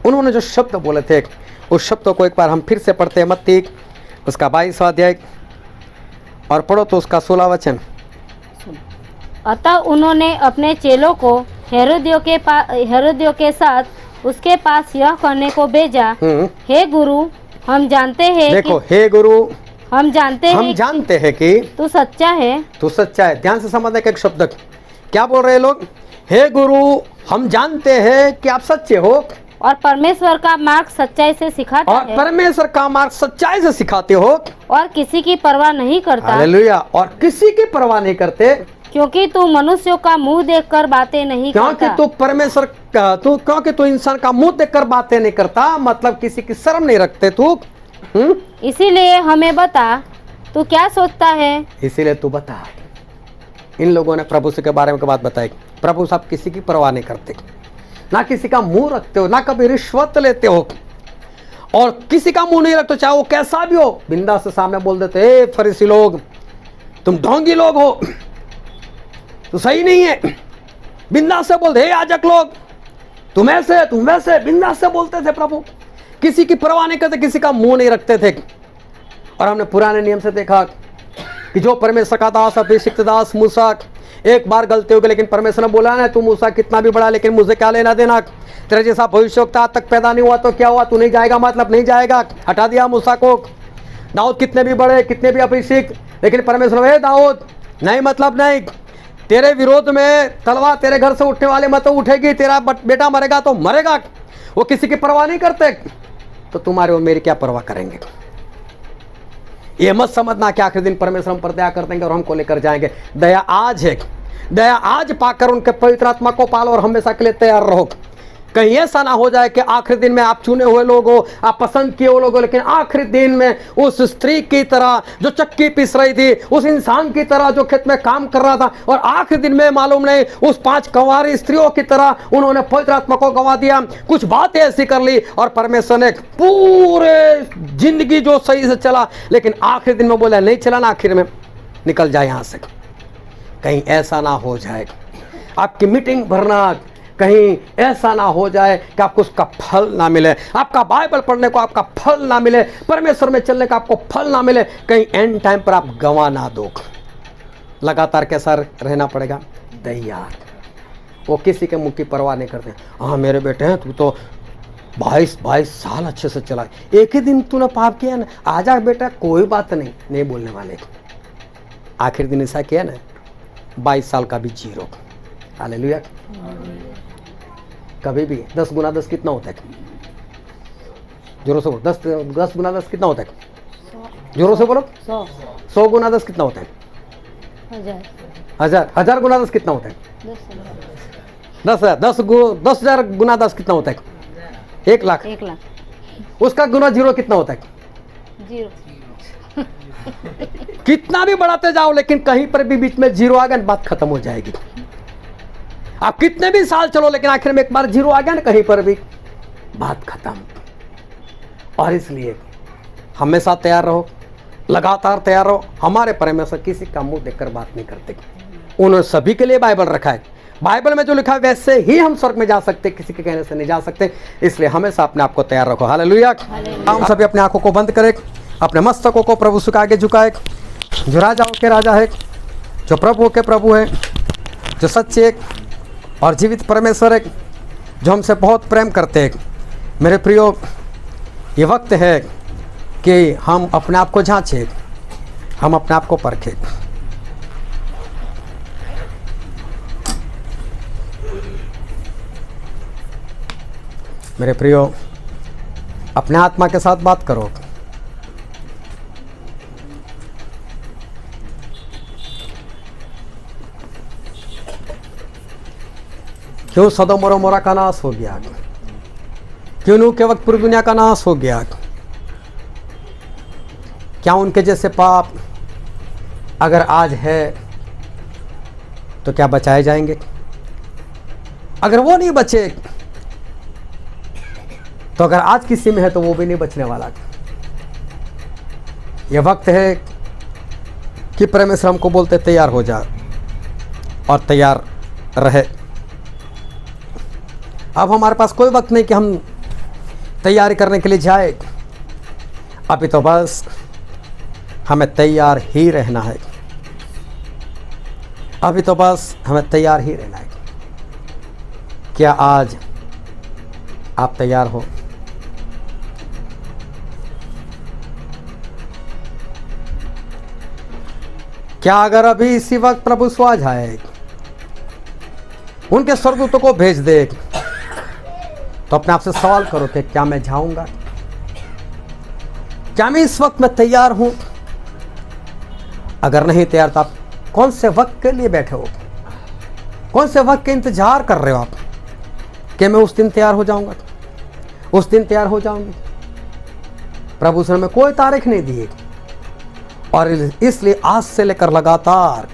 [SPEAKER 2] उन्होंने जो शब्द बोले थे, उस शब्दों को एक बार हम फिर से पढ़ते हैं। मत्ती उसका 22वां अध्याय और पढ़ो तो उसका 16वां वचन।
[SPEAKER 3] अतः उन्होंने अपने चेलों को हेरोदियों के साथ उसके पास यह कहने को भेजा, हे गुरु हम जानते हैं
[SPEAKER 2] देखो हे गुरु
[SPEAKER 3] हम जानते हैं
[SPEAKER 2] कि
[SPEAKER 3] तू सच्चा है।
[SPEAKER 2] तू सच्चा है। ध्यान से समझने का एक शब्द, क्या बोल रहे हैं लोग? हे गुरु हम जानते हैं कि आप सच्चे हो
[SPEAKER 3] और परमेश्वर का मार्ग सच्चाई से सिखाते
[SPEAKER 2] और
[SPEAKER 3] हैं,
[SPEAKER 2] परमेश्वर का मार्ग सच्चाई से सिखाते हो
[SPEAKER 3] और किसी की परवाह नहीं करता।
[SPEAKER 2] हालेलुया। और किसी की परवाह नहीं करते,
[SPEAKER 3] क्योंकि तू मनुष्यों का मुंह देखकर बातें नहीं
[SPEAKER 2] क्योंकि
[SPEAKER 3] करता।
[SPEAKER 2] तू परमेश्वर का क्योंकि तू इंसान का मुंह देखकर बातें नहीं करता, मतलब किसी की शर्म नहीं रखते तू।
[SPEAKER 3] इसीलिए हमें बता तू क्या सोचता है।
[SPEAKER 2] इसीलिए तू बता। इन लोगों ने प्रभु से के बारे में बात बताई। प्रभु साहब किसी की परवाह नहीं करते, ना किसी का मुंह रखते हो, ना कभी रिश्वत लेते हो, और किसी का मुंह नहीं रखते, चाहे वो कैसा भी हो। बिंदास से सामने बोल देते, ए फरीसी लोग तुम ढोंगी लोग हो, तो सही नहीं है। बिंदास से बोलते, हे याजक लोग तुम वैसे बिंदास से बोलते थे। प्रभु किसी की परवाह नहीं करते, किसी का मुंह नहीं रखते थे। और हमने पुराने नियम से देखा कि जो परमेश्वर का दास, अभिषिक्त दास मूसा, एक बार गलती हो गई, लेकिन परमेश्वर ने बोला ना, तू मूसा कितना भी बड़ा, लेकिन मुझे क्या लेना देना, तेरे जैसा भविष्यवक्ता आज तक पैदा नहीं हुआ तो क्या हुआ, तू नहीं जाएगा मतलब नहीं जाएगा। हटा दिया मूसा को। दाऊद कितने भी बड़े, कितने भी अभिषिक्त, लेकिन परमेश्वर हे दाऊद नहीं मतलब नहीं, तेरे विरोध में तलवार तेरे घर से उठने वाले मत उठेगी, तेरा बेटा मरेगा तो मरेगा। वो किसी की परवाह नहीं करते, तो तुम्हारे और मेरी क्या परवाह करेंगे? ये मत समझना कि आखिरी दिन परमेश्वर हम पर दया कर देंगे और हमको लेकर जाएंगे। दया आज है, दया आज पाकर उनके पवित्र आत्मा को पालो और हमेशा के लिए तैयार रहो। कहीं ऐसा ना हो जाए कि आखिरी दिन में आप चुने हुए लोग हो, आप पसंद किए हुए लोग हो, लेकिन आखिरी दिन में उस स्त्री की तरह जो चक्की पीस रही थी, उस इंसान की तरह जो खेत में काम कर रहा था, और आखिरी दिन में मालूम नहीं उस 5 कंवारी स्त्रियों की तरह उन्होंने पवित्र आत्मा को गवा दिया। कुछ बातें ऐसी कर ली और परमेश्वर ने पूरे जिंदगी जो सही से चला, लेकिन आखिरी दिन में बोला नहीं चला ना, आखिर में निकल जाए यहां से। कहीं ऐसा ना हो जाए आपकी मीटिंग भरना, कहीं ऐसा ना हो जाए कि आपको उसका फल ना मिले, आपका बाइबल पढ़ने को आपका फल ना मिले, परमेश्वर में चलने का आपको फल ना मिले, कहीं एंड टाइम पर आप गंवा ना दो। लगातार कैसा रहना पड़ेगा? तैयार। वो किसी के मुंह की परवाह नहीं करते। हाँ मेरे बेटे हैं, तू तो 22 साल अच्छे से चला, एक ही दिन तूने पाप किया ना, आजा बेटा कोई बात नहीं बोलने वाले। आखिर दिन ऐसा किया ना, 22 साल का भी जीरो। हालेलुया। कभी भी 10 गुना 10 कितना होता है? जोरों से बोलो। 10 गुना 10 कितना होता है? जोरों से बोलो। 100 गुना 10 कितना होता है? 1000 गुना 10 कितना होता है? 10,000 गुना 10 कितना होता है? 1 लाख। उसका गुना जीरो कितना होता है? जीरो। कितना भी बढ़ाते जाओ, लेकिन कहीं पर भी बीच में जीरो आ गया, बात खत्म हो जाएगी। आप कितने भी साल चलो, लेकिन आखिर में एक बार जीरो आ गया ना, कहीं पर भी बात खत्म। और इसलिए हमेशा तैयार रहो, लगातार तैयार रहो। हमारे परमेश्वर किसी का मुंह देखकर बात नहीं करते। उन्होंने सभी के लिए बाइबल रखा है। बाइबल में जो लिखा है वैसे ही हम स्वर्ग में जा सकते, किसी के कहने से नहीं जा सकते। इसलिए हमेशा अपने आप को तैयार रखो। हालेलुया। हम सभी अपने आंखों को बंद करें, अपने मस्तकों को प्रभु के आगे झुकाए। जो राजाओं के राजा है, जो प्रभुओं के प्रभु है, जो सच्चे और जीवित परमेश्वर है, जो हमसे बहुत प्रेम करते हैं। मेरे प्रियो, ये वक्त है कि हम अपने आप को जांचें, हम अपने आप को परखें। मेरे प्रियो, अपने आत्मा के साथ बात करो। क्यों सदोम और अमोरा का नाश हो गया? क्यों नूह के वक्त पूरी दुनिया का नाश हो गया? क्या उनके जैसे पाप अगर आज है तो क्या बचाए जाएंगे? अगर वो नहीं बचे तो अगर आज किसी में है तो वो भी नहीं बचने वाला। यह वक्त है कि परमेश्वर हमको बोलते तैयार हो जा और तैयार रहे। अब हमारे पास कोई वक्त नहीं कि हम तैयारी करने के लिए जाए। अभी तो बस हमें तैयार ही रहना है। अभी तो बस हमें तैयार ही रहना है। क्या आज आप तैयार हो? क्या अगर अभी इसी वक्त प्रभु यीशु आ जाए, उनके स्वर्गदूतों को भेज दे, तो अपने आप से सवाल करो कि क्या मैं जाऊंगा? क्या मैं इस वक्त में तैयार हूं? अगर नहीं तैयार तो आप कौन से वक्त के लिए बैठे हो? कौन से वक्त के इंतजार कर रहे हो आप कि मैं उस दिन तैयार हो जाऊंगा, उस दिन तैयार हो जाऊंगी? प्रभु ने हमें कोई तारीख नहीं दी और इसलिए आज से लेकर लगातार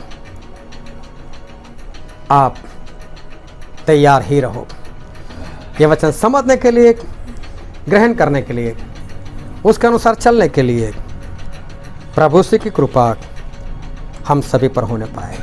[SPEAKER 2] आप तैयार ही रहो। ये वचन समझने के लिए, ग्रहण करने के लिए, उसके अनुसार चलने के लिए प्रभु की कृपा हम सभी पर होने पाए।